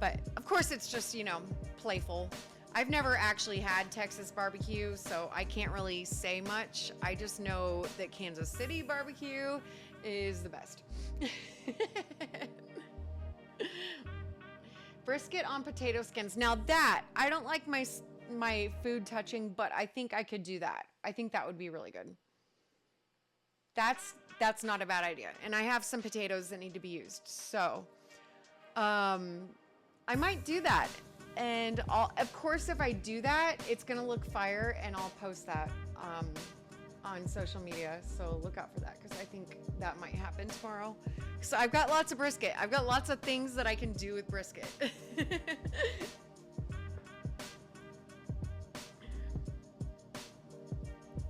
but of course it's just, you know, playful. I've never actually had Texas barbecue, so I can't really say much. I just know that Kansas City barbecue is the best. Brisket on potato skins. Now that, I don't like my food touching, but I think I could do that. I think that would be really good. That's not a bad idea. And I have some potatoes that need to be used. So, I might do that. And of course, if I do that, it's going to look fire, and I'll post that on social media. So look out for that, because I think that might happen tomorrow. So I've got lots of brisket. I've got lots of things that I can do with brisket.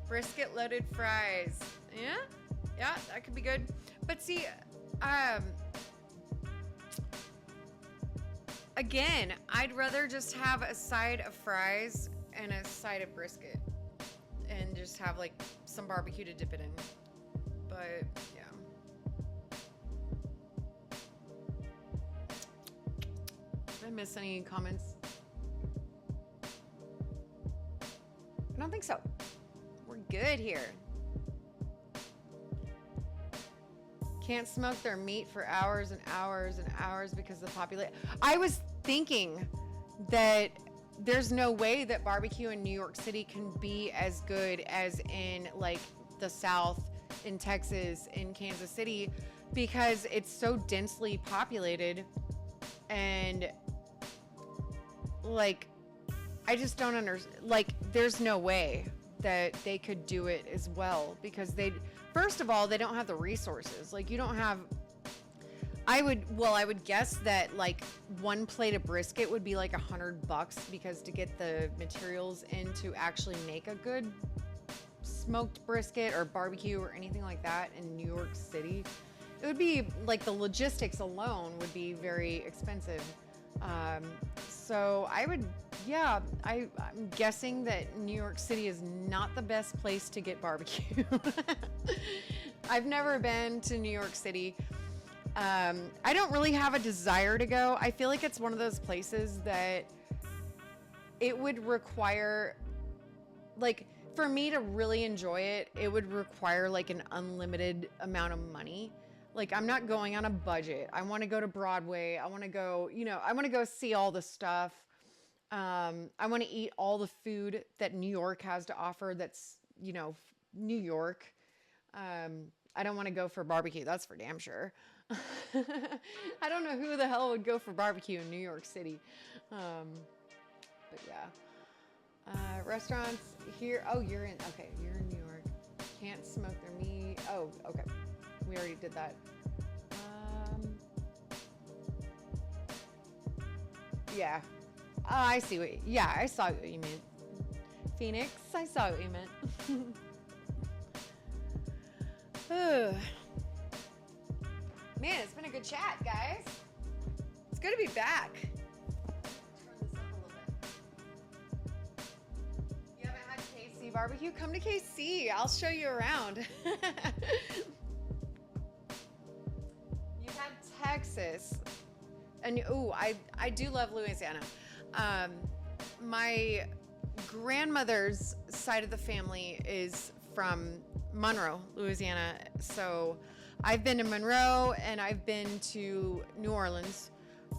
Brisket loaded fries. Yeah, that could be good. But see, again, I'd rather just have a side of fries and a side of brisket and just have like some barbecue to dip it in. But yeah. Did I miss any comments? I don't think so. We're good here. Can't smoke their meat for hours and hours and hours because of the population. I was thinking that there's no way that barbecue in New York City can be as good as in like the South, in Texas, in Kansas City, because it's so densely populated, and like I just don't understand. Like, there's no way that they could do it as well, because first of all, they don't have the resources. Like, you don't have, I would guess that like one plate of brisket would be like $100, because to get the materials in to actually make a good smoked brisket or barbecue or anything like that in New York City, it would be like the logistics alone would be very expensive. So I'm guessing that New York City is not the best place to get barbecue. I've never been to New York City. I don't really have a desire to go. I feel like it's one of those places that it would require, like, for me to really enjoy it, it would require like an unlimited amount of money. Like, I'm not going on a budget. I want to go to Broadway. I want to go, I want to go see all the stuff. I want to eat all the food that New York has to offer. That's, New York. I don't want to go for barbecue. That's for damn sure. I don't know who the hell would go for barbecue in New York City. But yeah. Restaurants here. Oh, you're in New York. Can't smoke their meat. Oh, okay. We already did that. Yeah. Oh, I see I saw what you meant. Phoenix, I saw what you meant. Man, it's been a good chat, guys. It's good to be back. Turn this up a little bit. You haven't had KC barbecue? Come to KC. I'll show you around. You've had Texas. And I do love Louisiana. My grandmother's side of the family is from Monroe, Louisiana. So I've been to Monroe and I've been to New Orleans.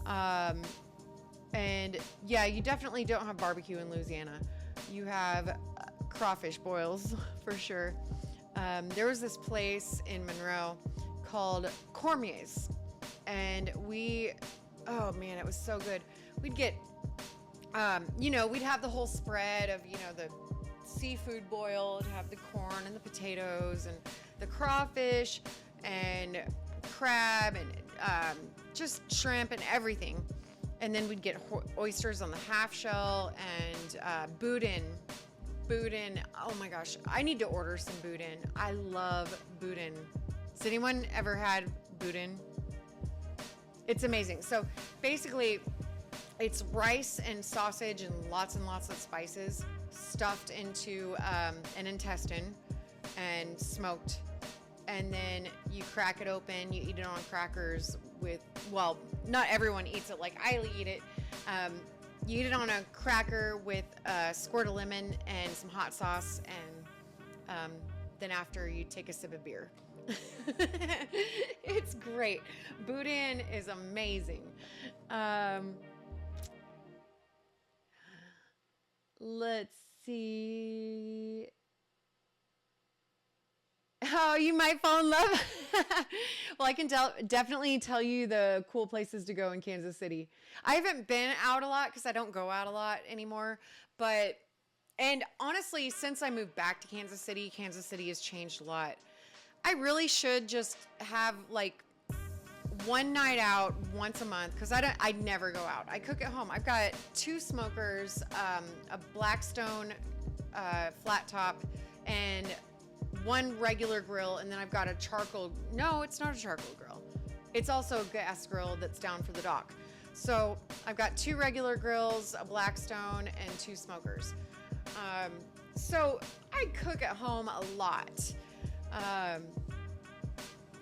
And yeah, you definitely don't have barbecue in Louisiana. You have crawfish boils for sure. There was this place in Monroe called Cormier's, and oh man, it was so good. We'd get, we'd have the whole spread of, the seafood boil, to have the corn and the potatoes and the crawfish and crab and just shrimp and everything. And then we'd get oysters on the half shell and boudin. Boudin. Oh my gosh, I need to order some boudin. I love boudin. Has anyone ever had boudin? It's amazing. So basically, it's rice and sausage and lots of spices stuffed into an intestine and smoked. And then you crack it open, you eat it on crackers with, well, not everyone eats it like I eat it. You eat it on a cracker with a squirt of lemon and some hot sauce, and then after you take a sip of beer. It's great. Boudin is amazing. Let's see. Oh, you might fall in love. Well, I can definitely tell you the cool places to go in Kansas City. I haven't been out a lot because I don't go out a lot anymore. And honestly, since I moved back to Kansas City has changed a lot. I really should just have like one night out once a month, because I never go out. I cook at home. I've got 2 smokers, a Blackstone flat top, and 1 regular grill, and then I've got a charcoal. No, it's not a charcoal grill. It's also a gas grill that's down for the dock. So I've got 2 regular grills, a Blackstone, and 2 smokers. So I cook at home a lot.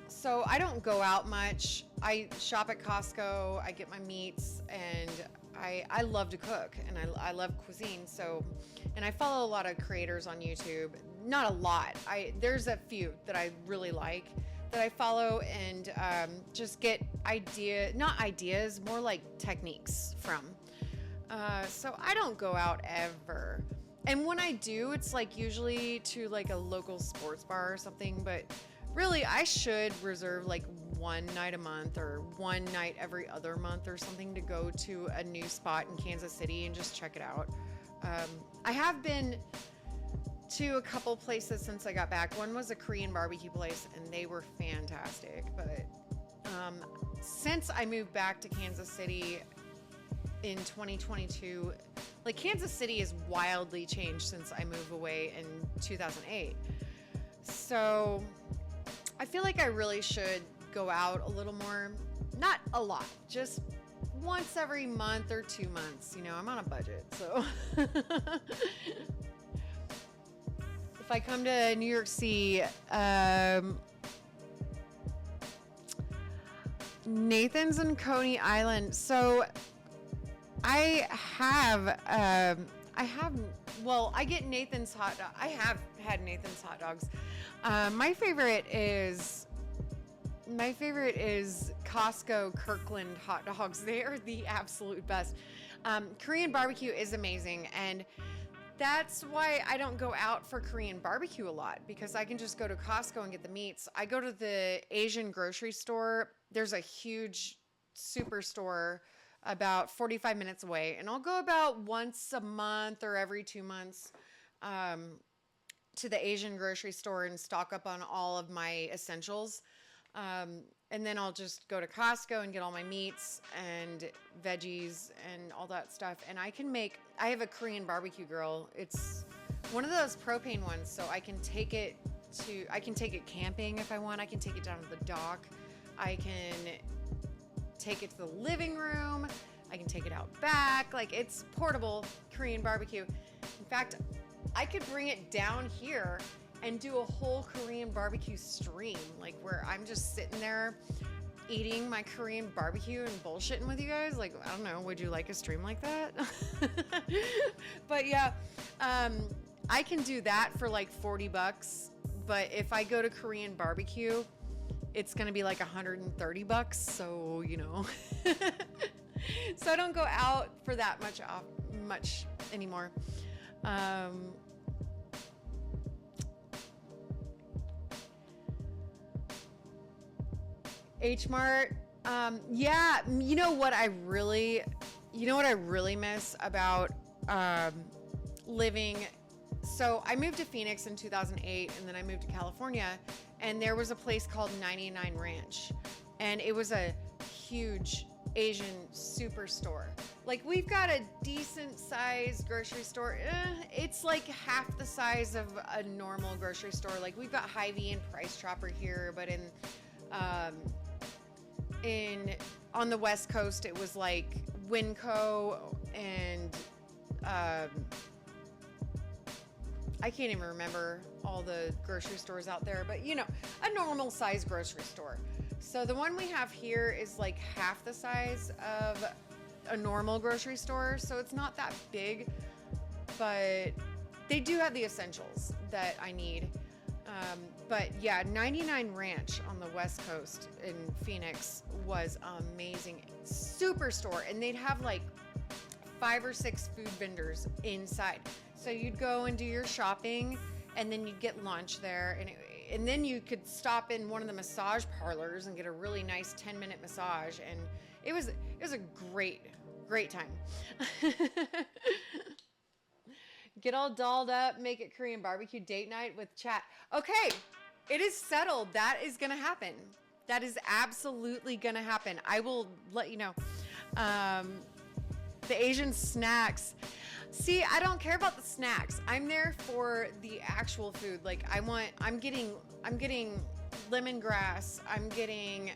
So I don't go out much. I shop at Costco, I get my meats, and I love to cook, and I love cuisine. So, and I follow a lot of creators on YouTube. Not a lot. There's a few that I really like that I follow, and just get not ideas, more like techniques from. So I don't go out ever. And when I do, it's like usually to like a local sports bar or something, but really I should reserve like one night a month or one night every other month or something to go to a new spot in Kansas City and just check it out. I have been to a couple places since I got back. One was a Korean barbecue place, and they were fantastic. But since I moved back to Kansas City in 2022, like Kansas City has wildly changed since I moved away in 2008. So I feel like I really should go out a little more. Not a lot, just once every month or 2 months. You know, I'm on a budget, so. If I come to New York City, Nathan's in Coney Island. So I get Nathan's hot dog. I have had Nathan's hot dogs. My favorite is Costco Kirkland hot dogs. They are the absolute best. Korean barbecue is amazing, and that's why I don't go out for Korean barbecue a lot, because I can just go to Costco and get the meats. I go to the Asian grocery store. There's a huge superstore about 45 minutes away, and I'll go about once a month or every 2 months to the Asian grocery store and stock up on all of my essentials. And then I'll just go to Costco and get all my meats and veggies and all that stuff. And I have a Korean barbecue grill. It's one of those propane ones, so I can take it camping if I want. I can take it down to the dock. I can take it to the living room. I can take it out back. Like, it's portable Korean barbecue. In fact, I could bring it down here and do a whole Korean barbecue stream, like where I'm just sitting there eating my Korean barbecue and bullshitting with you guys. Like, I don't know, would you like a stream like that? But yeah, I can do that for like $40. But if I go to Korean barbecue, it's gonna be like $130. So, you know, so I don't go out for that much anymore. H Mart, yeah. You know what I really miss about living. So I moved to Phoenix in 2008, and then I moved to California, and there was a place called 99 Ranch, and it was a huge Asian superstore. Like, we've got a decent sized grocery store. It's like half the size of a normal grocery store. Like, we've got Hy-Vee and Price Chopper here, but um, on the West Coast, it was like Winco and I can't even remember all the grocery stores out there, but you know, a normal size grocery store. So the one we have here is like half the size of a normal grocery store. So it's not that big, but they do have the essentials that I need. But yeah, 99 Ranch on the West Coast in Phoenix was amazing. Superstore. And they'd have like 5 or 6 food vendors inside. So you'd go and do your shopping, and then you'd get lunch there, and then you could stop in one of the massage parlors and get a really nice 10-minute massage, and it was a great time. Get all dolled up, make it Korean barbecue date night with chat. Okay, it is settled. That is gonna happen. That is absolutely gonna happen. I will let you know. The Asian snacks. See, I don't care about the snacks. I'm there for the actual food. Like, I'm getting lemongrass. I'm getting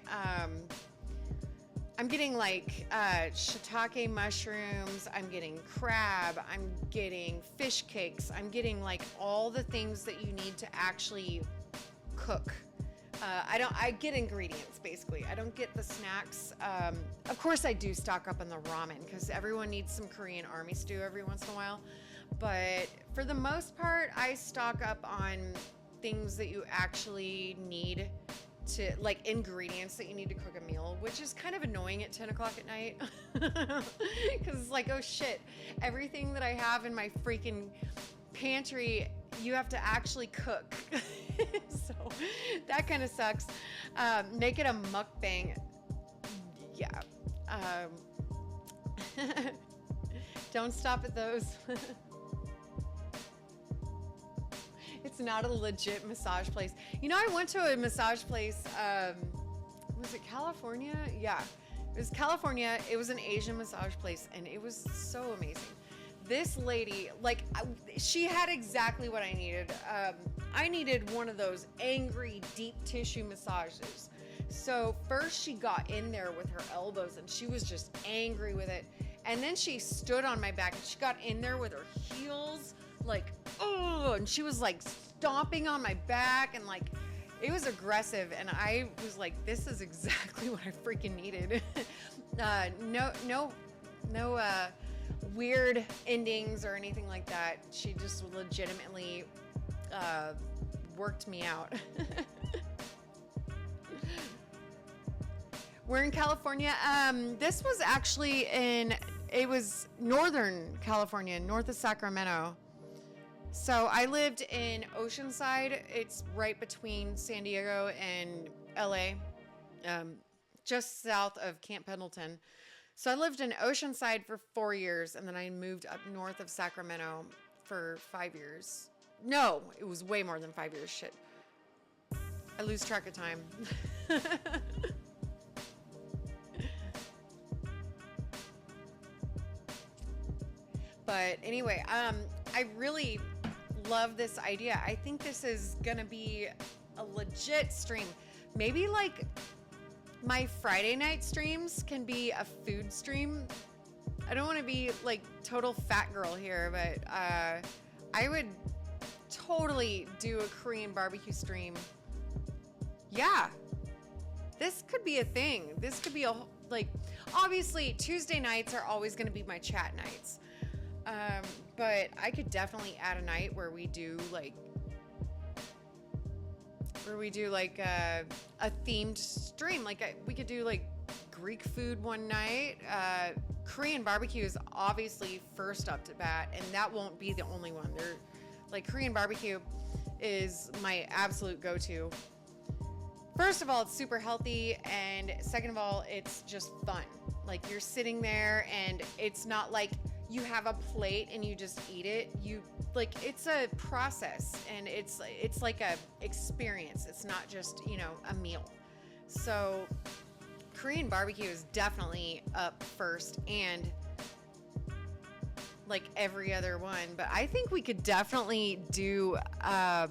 like shiitake mushrooms. I'm getting crab. I'm getting fish cakes. I'm getting like all the things that you need to actually cook. I get ingredients, basically. I don't get the snacks. Of course, I do stock up on the ramen because everyone needs some Korean army stew every once in a while. But for the most part, I stock up on things that you actually need to, like ingredients that you need to cook a meal, which is kind of annoying at 10 o'clock at night. Because it's like, oh shit, everything that I have in my freaking pantry, you have to actually cook. So that kind of sucks. Make it a mukbang. Yeah. Don't stop at those. It's not a legit massage place. You know, I went to a massage place. Was it California? Yeah, it was California. It was an Asian massage place, and it was so amazing. This lady, like, she had exactly what I needed. I needed one of those angry deep tissue massages. So first she got in there with her elbows and she was just angry with it. And then she stood on my back and she got in there with her heels, like, oh, and she was like stomping on my back and like, it was aggressive. And I was like, this is exactly what I freaking needed. No, weird endings or anything like that. She just legitimately worked me out. We're in California. This was actually it was Northern California, north of Sacramento. So I lived in Oceanside. It's right between San Diego and LA, just south of Camp Pendleton. So I lived in Oceanside for 4 years, and then I moved up north of Sacramento for 5 years. No, it was way more than 5 years. Shit. I lose track of time. But anyway, I really love this idea. I think this is gonna be a legit stream. Maybe like my Friday night streams can be a food stream. I don't want to be like total fat girl here, but I would totally do a Korean barbecue stream. Yeah, this could be a thing. This could be like, obviously Tuesday nights are always going to be my chat nights. But I could definitely add a night where we do like a themed stream. Like we could do like Greek food one night. Korean barbecue is obviously first up to bat, and that won't be the only one. Like Korean barbecue is my absolute go-to. First of all, it's super healthy, and second of all, it's just fun. Like you're sitting there and it's not like you have a plate and you just eat it. It's a process, and it's like a experience. It's not just, a meal. So Korean barbecue is definitely up first and like every other one, but I think we could definitely do a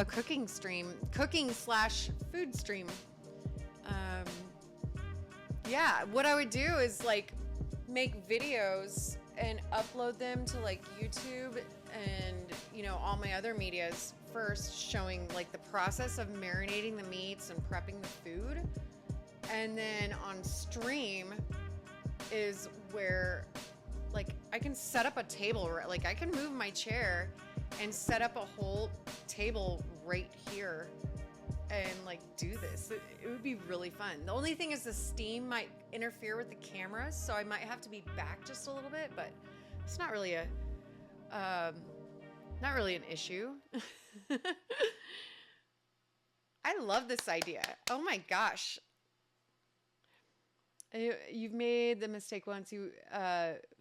cooking slash food stream. Um, yeah, what I would do is like make videos and upload them to like YouTube and, you know, all my other medias first, showing like the process of marinating the meats and prepping the food. And then on stream is where like I can set up a table, like I can move my chair and set up a whole table right here and like do this. It would be really fun. The only thing is the steam might interfere with the cameras, so I might have to be back just a little bit, but it's not really an issue. I love this idea. Oh my gosh. You've made the mistake once. You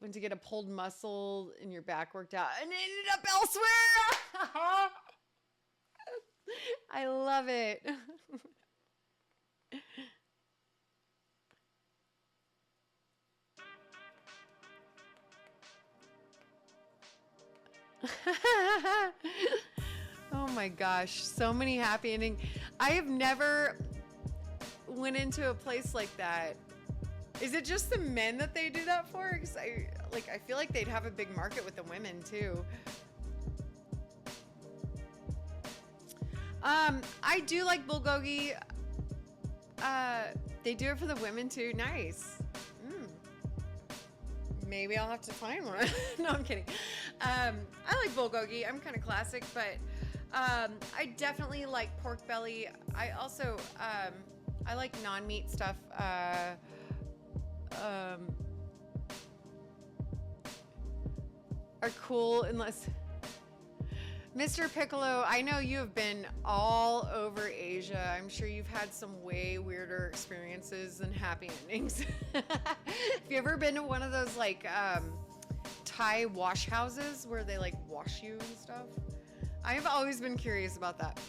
went to get a pulled muscle and your back worked out and ended up elsewhere. I love it. Oh my gosh, so many happy endings. I have never went into a place like that. Is it just the men that they do that for? Because I feel like they'd have a big market with the women too. I do like bulgogi. They do it for the women too. Nice. Maybe I'll have to find one. No, I'm kidding. I like bulgogi. I'm kind of classic, but I definitely like pork belly. I also I like non-meat stuff. Are cool unless Mr. Piccolo, I know you have been all over Asia. I'm sure you've had some way weirder experiences than happy endings. Have you ever been to one of those like Thai wash houses where they like wash you and stuff? I've always been curious about that.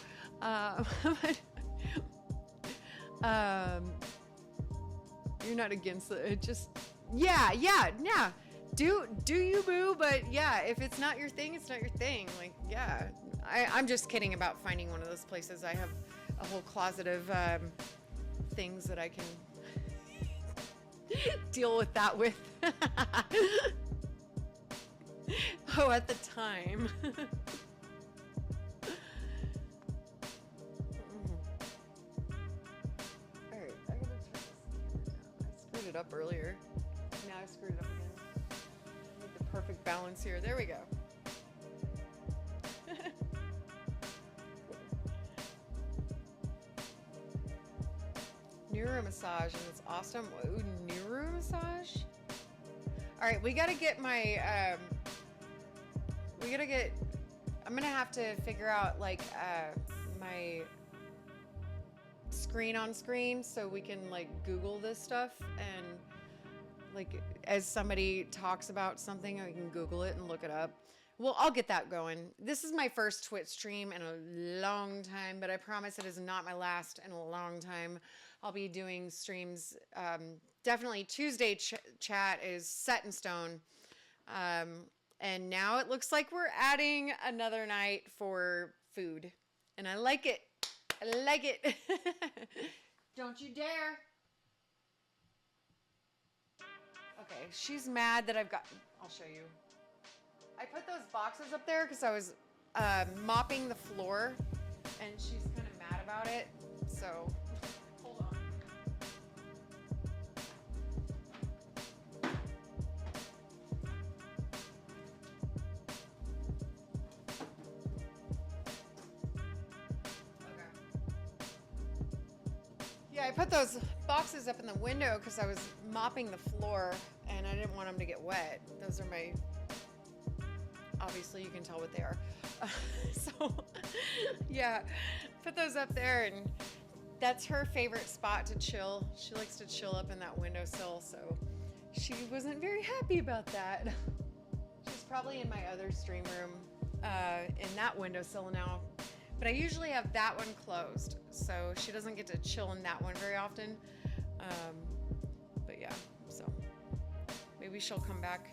You're not against it. Just yeah. Do you, boo? But yeah, if it's not your thing, it's not your thing. Like, yeah. I'm just kidding about finding one of those places. I have a whole closet of things that I can deal with that with. Oh, at the time. Alright, I gotta turn this camera down. I screwed it up earlier. Now I screwed it up again. The perfect balance here. There we go. Neuro massage, and it's awesome. Ooh, neuro massage. All right, we gotta get my. I'm gonna have to figure out like my screen on screen so we can like Google this stuff, and like as somebody talks about something, I can Google it and look it up. Well, I'll get that going. This is my first Twitch stream in a long time, but I promise it is not my last in a long time. I'll be doing streams. Definitely Tuesday chat is set in stone. And now it looks like we're adding another night for food. And I like it. I like it. Don't you dare. Okay, she's mad that I'll show you. I put those boxes up there because I was mopping the floor, and she's kind of mad about it. So, hold on. Okay. Yeah, I put those boxes up in the window because I was mopping the floor, and I didn't want them to get wet. Those are my... Obviously, you can tell what they are. So, yeah, put those up there, and that's her favorite spot to chill. She likes to chill up in that windowsill, so she wasn't very happy about that. She's probably in my other stream room in that windowsill now, but I usually have that one closed, so she doesn't get to chill in that one very often. Um, but yeah, so maybe she'll come back.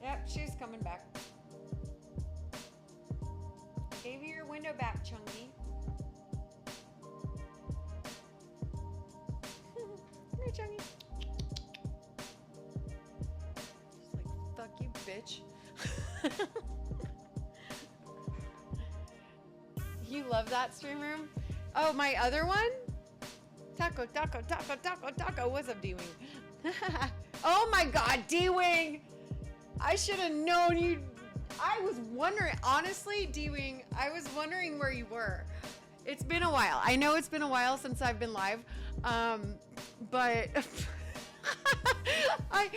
Yep, she's coming back. Gave you your window back, Chunky. Come here, Chunky. She's like, fuck you, bitch. You love that stream room? Oh, my other one? Taco. What's up, D-Wing? Oh my God, D-Wing! I should have known you. I was wondering, honestly, D-Wing, I was wondering where you were. It's been a while. I know it's been a while since I've been live, but I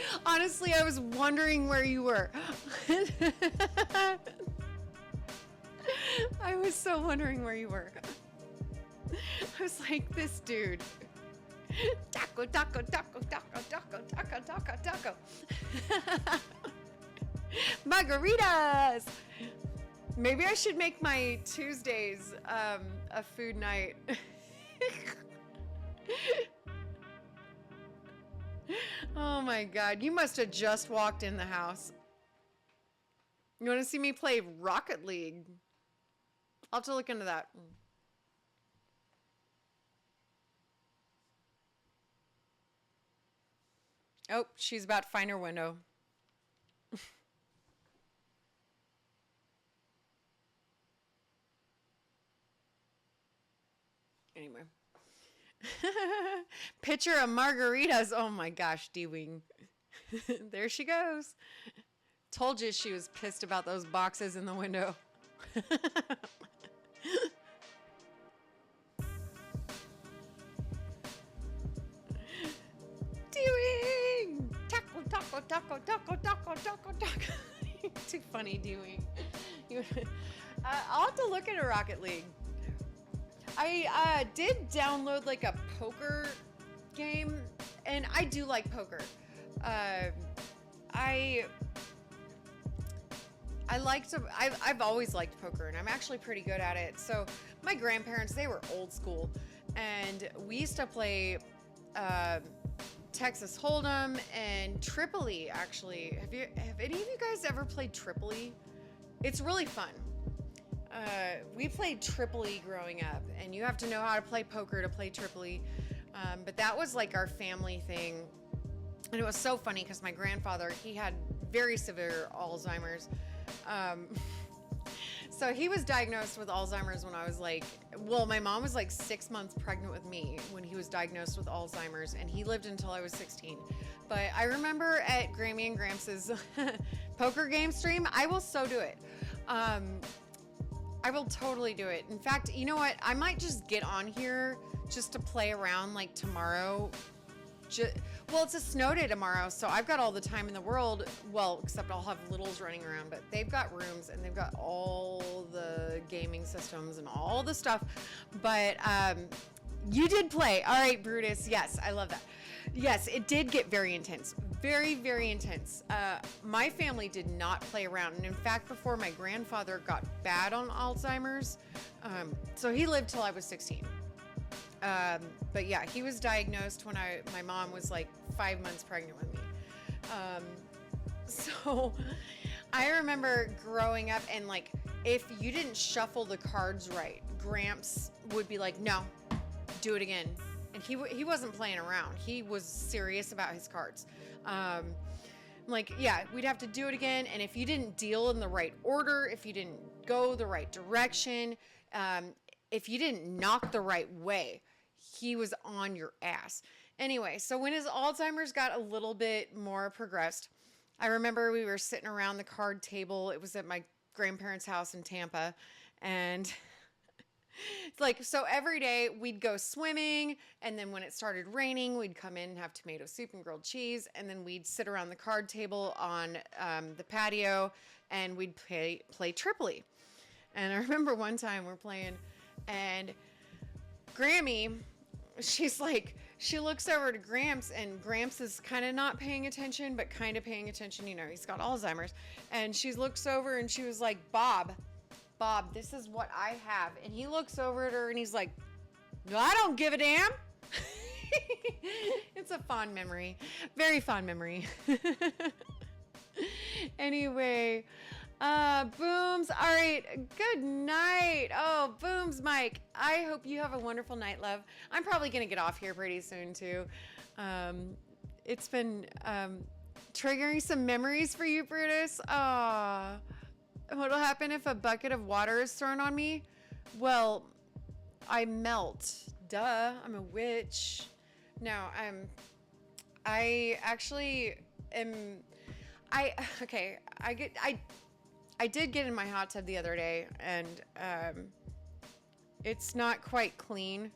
was wondering where you were. I was so wondering where you were. I was like, this dude. Taco. Margaritas. Maybe I should make my Tuesdays a food night. Oh my God, you must have just walked in the house. You want to see me play Rocket League? I'll have to look into that. Oh, she's about to find her window. Anyway. Picture of margaritas. Oh my gosh, D-Wing. There she goes. Told you she was pissed about those boxes in the window. D-Wing! Taco. Too funny, D-Wing. I'll have to look at a Rocket League. I did download like a poker game, and I do like poker. I've always liked poker, and I'm actually pretty good at it. So my grandparents, they were old school, and we used to play Texas Hold'em and Tripoli. Actually, have any of you guys ever played Tripoli? It's really fun. We played Tripoli growing up, and you have to know how to play poker to play Tripoli. But that was like our family thing. And it was so funny because my grandfather, he had very severe Alzheimer's. So he was diagnosed with Alzheimer's when I was my mom was like 6 months pregnant with me when he was diagnosed with Alzheimer's, and he lived until I was 16. But I remember at Grammy and Gramps' poker game stream, I will so do it. I will totally do it. In fact, you know what? I might just get on here just to play around like tomorrow. Well, it's a snow day tomorrow, so I've got all the time in the world. Well, except I'll have littles running around, but they've got rooms and they've got all the gaming systems and all the stuff. But you did play. All right, Brutus. Yes, I love that. Yes, it did get very intense. Very, very intense. My family did not play around. And in fact, before my grandfather got bad on Alzheimer's, so he lived till I was 16. But yeah, he was diagnosed when my mom was like 5 months pregnant with me. So I remember growing up, and like, if you didn't shuffle the cards right, Gramps would be like, no, do it again. And he wasn't playing around. He was serious about his cards. Like, yeah, we'd have to do it again. And if you didn't deal in the right order, if you didn't go the right direction, if you didn't knock the right way, he was on your ass. Anyway, so when his Alzheimer's got a little bit more progressed, I remember we were sitting around the card table. It was at my grandparents' house in Tampa. And it's like, so every day we'd go swimming, and then when it started raining, we'd come in and have tomato soup and grilled cheese, and then we'd sit around the card table on the patio, and we'd play Tripoli. And I remember one time we're playing, and Grammy, she's like, she looks over to Gramps, and Gramps is kind of not paying attention, but kind of paying attention. You know, he's got Alzheimer's. And she looks over and she was like, Bob, this is what I have. And he looks over at her and he's like, no, I don't give a damn. It's a fond memory. Very fond memory. Anyway, Booms. All right. Good night. Oh, Booms, Mike. I hope you have a wonderful night, love. I'm probably going to get off here pretty soon, too. It's been triggering some memories for you, Brutus. Aw. What'll happen if a bucket of water is thrown on me? Well, I melt. Duh. I'm a witch. No, I actually am. I did get in my hot tub the other day, and it's not quite clean.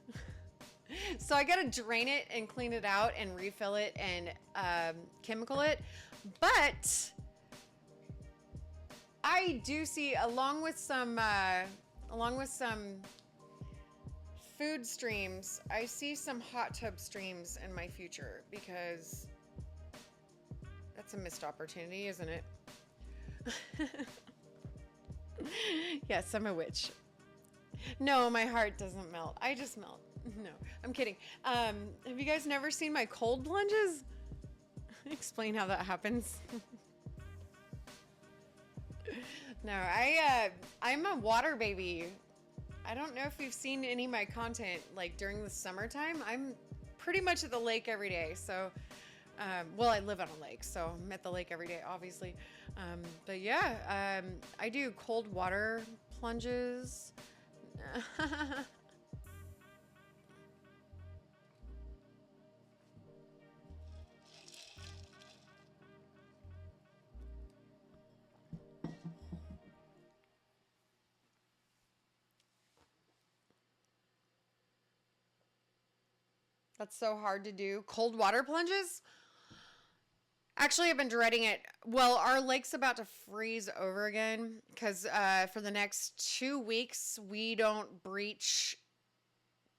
So I gotta drain it and clean it out and refill it and chemical it. But I do see, along with some food streams, I see some hot tub streams in my future, because that's a missed opportunity, isn't it? Yes, I'm a witch. No, my heart doesn't melt. I just melt. No, I'm kidding. Have you guys never seen my cold plunges? Explain how that happens. No, I'm a water baby. I don't know if you've seen any of my content like during the summertime. I'm pretty much at the lake every day. So, well, I live on a lake, so I'm at the lake every day, obviously. But yeah, I do cold water plunges. That's so hard to do. Cold water plunges? Actually, I've been dreading it. Well, our lake's about to freeze over again because for the next 2 weeks, we don't breach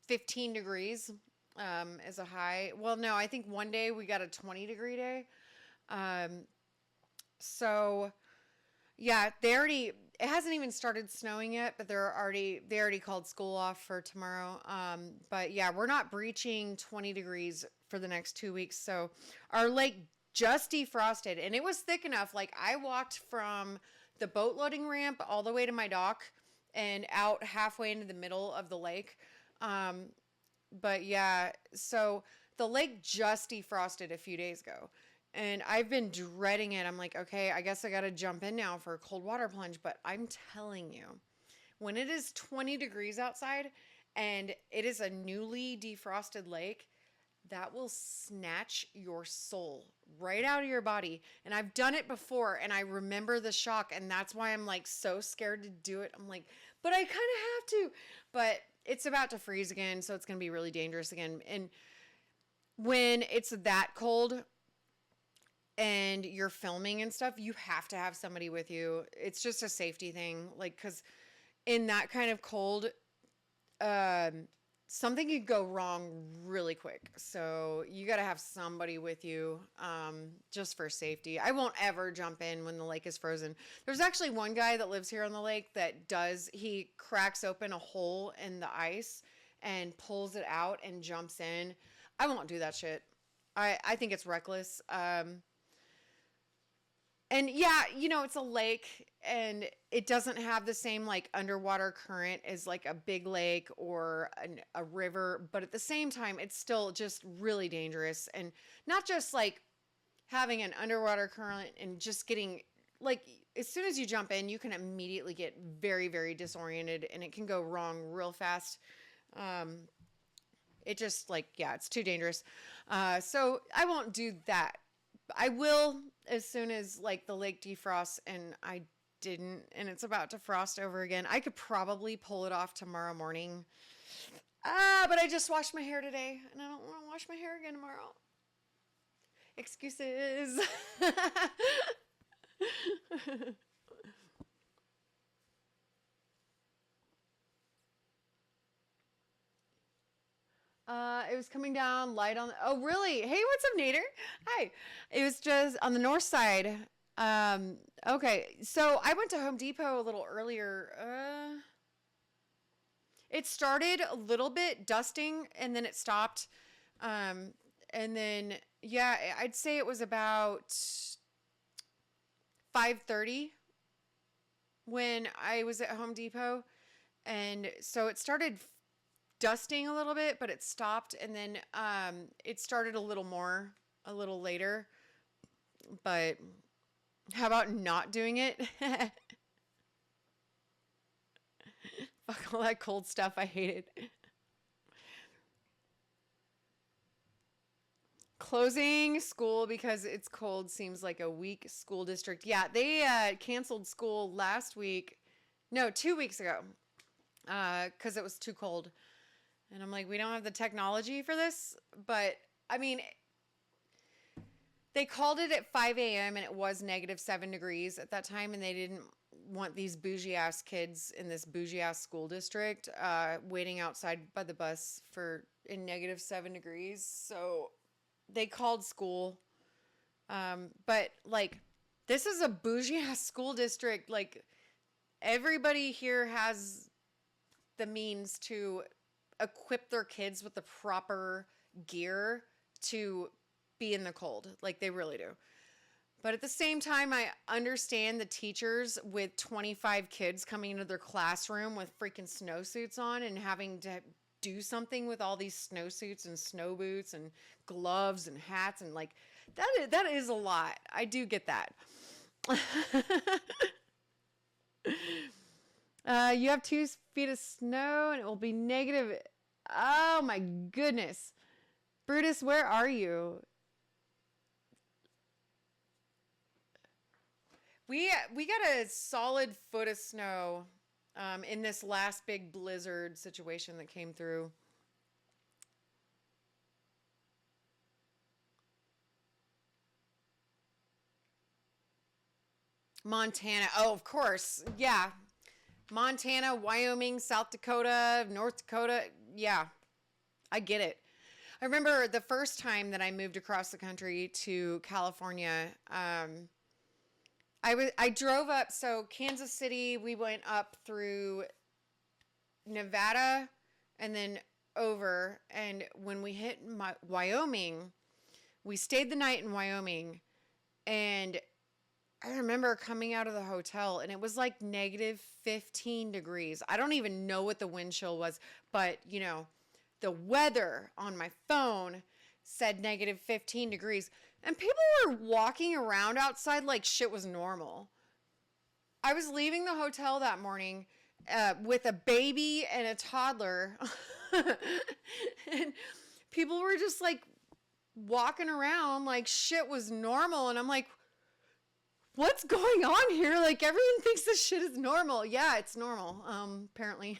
15 degrees as a high. Well, no, I think one day we got a 20-degree day. So, yeah, it hasn't even started snowing yet, but they already called school off for tomorrow. But yeah, we're not breaching 20 degrees for the next 2 weeks. So our lake just defrosted, and it was thick enough. Like, I walked from the boat loading ramp all the way to my dock and out halfway into the middle of the lake. But yeah, so the lake just defrosted a few days ago. And I've been dreading it. I'm like, okay, I guess I got to jump in now for a cold water plunge. But I'm telling you, when it is 20 degrees outside and it is a newly defrosted lake, that will snatch your soul right out of your body. And I've done it before, and I remember the shock. And that's why I'm like so scared to do it. I'm like, but I kind of have to. But it's about to freeze again, so it's going to be really dangerous again. And when it's that cold and you're filming and stuff, you have to have somebody with you. It's just a safety thing. Like, because in that kind of cold, something could go wrong really quick. So you got to have somebody with you just for safety. I won't ever jump in when the lake is frozen. There's actually one guy that lives here on the lake that he cracks open a hole in the ice and pulls it out and jumps in. I won't do that shit. I think it's reckless. And yeah, it's a lake and it doesn't have the same like underwater current as like a big lake or a river. But at the same time, it's still just really dangerous. And not just like having an underwater current and just getting like, as soon as you jump in, you can immediately get very, very disoriented and it can go wrong real fast. It just like, yeah, it's too dangerous. So I won't do that. I will as soon as like the lake defrosts, and I didn't, and it's about to frost over again. I could probably pull it off tomorrow morning. But I just washed my hair today, and I don't want to wash my hair again tomorrow. Excuses. It was coming down light on. Oh, really? Hey, what's up, Nader? Hi. It was just on the north side. Okay. So I went to Home Depot a little earlier. It started a little bit dusting and then it stopped. And then, yeah, I'd say it was about 5:30 when I was at Home Depot. And so it started dusting a little bit, but it stopped. And then it started a little later. But how about not doing it? Fuck all that cold stuff. I hate it. Closing school because it's cold seems like a weak school district. Yeah, they canceled school last week. No, 2 weeks ago. Because it was too cold. And I'm like, we don't have the technology for this. But, I mean, they called it at 5 a.m. and it was -7 degrees at that time. And they didn't want these bougie ass kids in this bougie ass school district waiting outside by the bus for in -7 degrees. So they called school. But, like, this is a bougie ass school district. Like, everybody here has the means to equip their kids with the proper gear to be in the cold. Like, they really do. But at the same time, I understand the teachers with 25 kids coming into their classroom with freaking snowsuits on and having to do something with all these snowsuits and snow boots and gloves and hats. And, like, that is a lot. I do get that. You have 2 feet of snow and it will be negative. Oh my goodness. Brutus, where are you? We got a solid foot of snow in this last big blizzard situation that came through. Montana. Oh, of course. Yeah. Montana, Wyoming, South Dakota, North Dakota. Yeah, I get it. I remember the first time that I moved across the country to California. I drove up. So Kansas City, we went up through Nevada and then over. And when we hit Wyoming, we stayed the night in Wyoming. And I remember coming out of the hotel and it was like -15 degrees. I don't even know what the wind chill was, but you know, the weather on my phone said -15 degrees and people were walking around outside like shit was normal. I was leaving the hotel that morning with a baby and a toddler and people were just like walking around like shit was normal. And I'm like, what's going on here? Like, everyone thinks this shit is normal. Yeah, it's normal, apparently.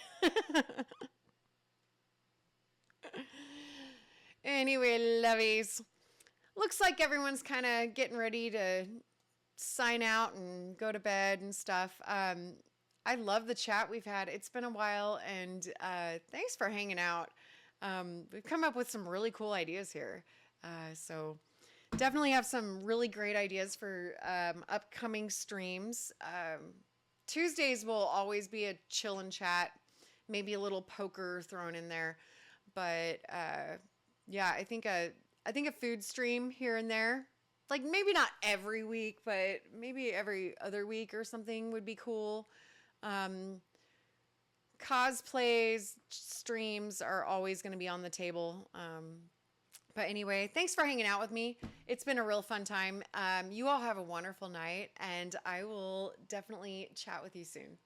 Anyway, lovies. Looks like everyone's kind of getting ready to sign out and go to bed and stuff. I love the chat we've had. It's been a while, and thanks for hanging out. We've come up with some really cool ideas here. So definitely have some really great ideas for upcoming streams. Tuesdays will always be a chill and chat, maybe a little poker thrown in there. But yeah, I think a food stream here and there, like maybe not every week, but maybe every other week or something would be cool. Cosplays, streams are always going to be on the table. But anyway, thanks for hanging out with me. It's been a real fun time. You all have a wonderful night, and I will definitely chat with you soon.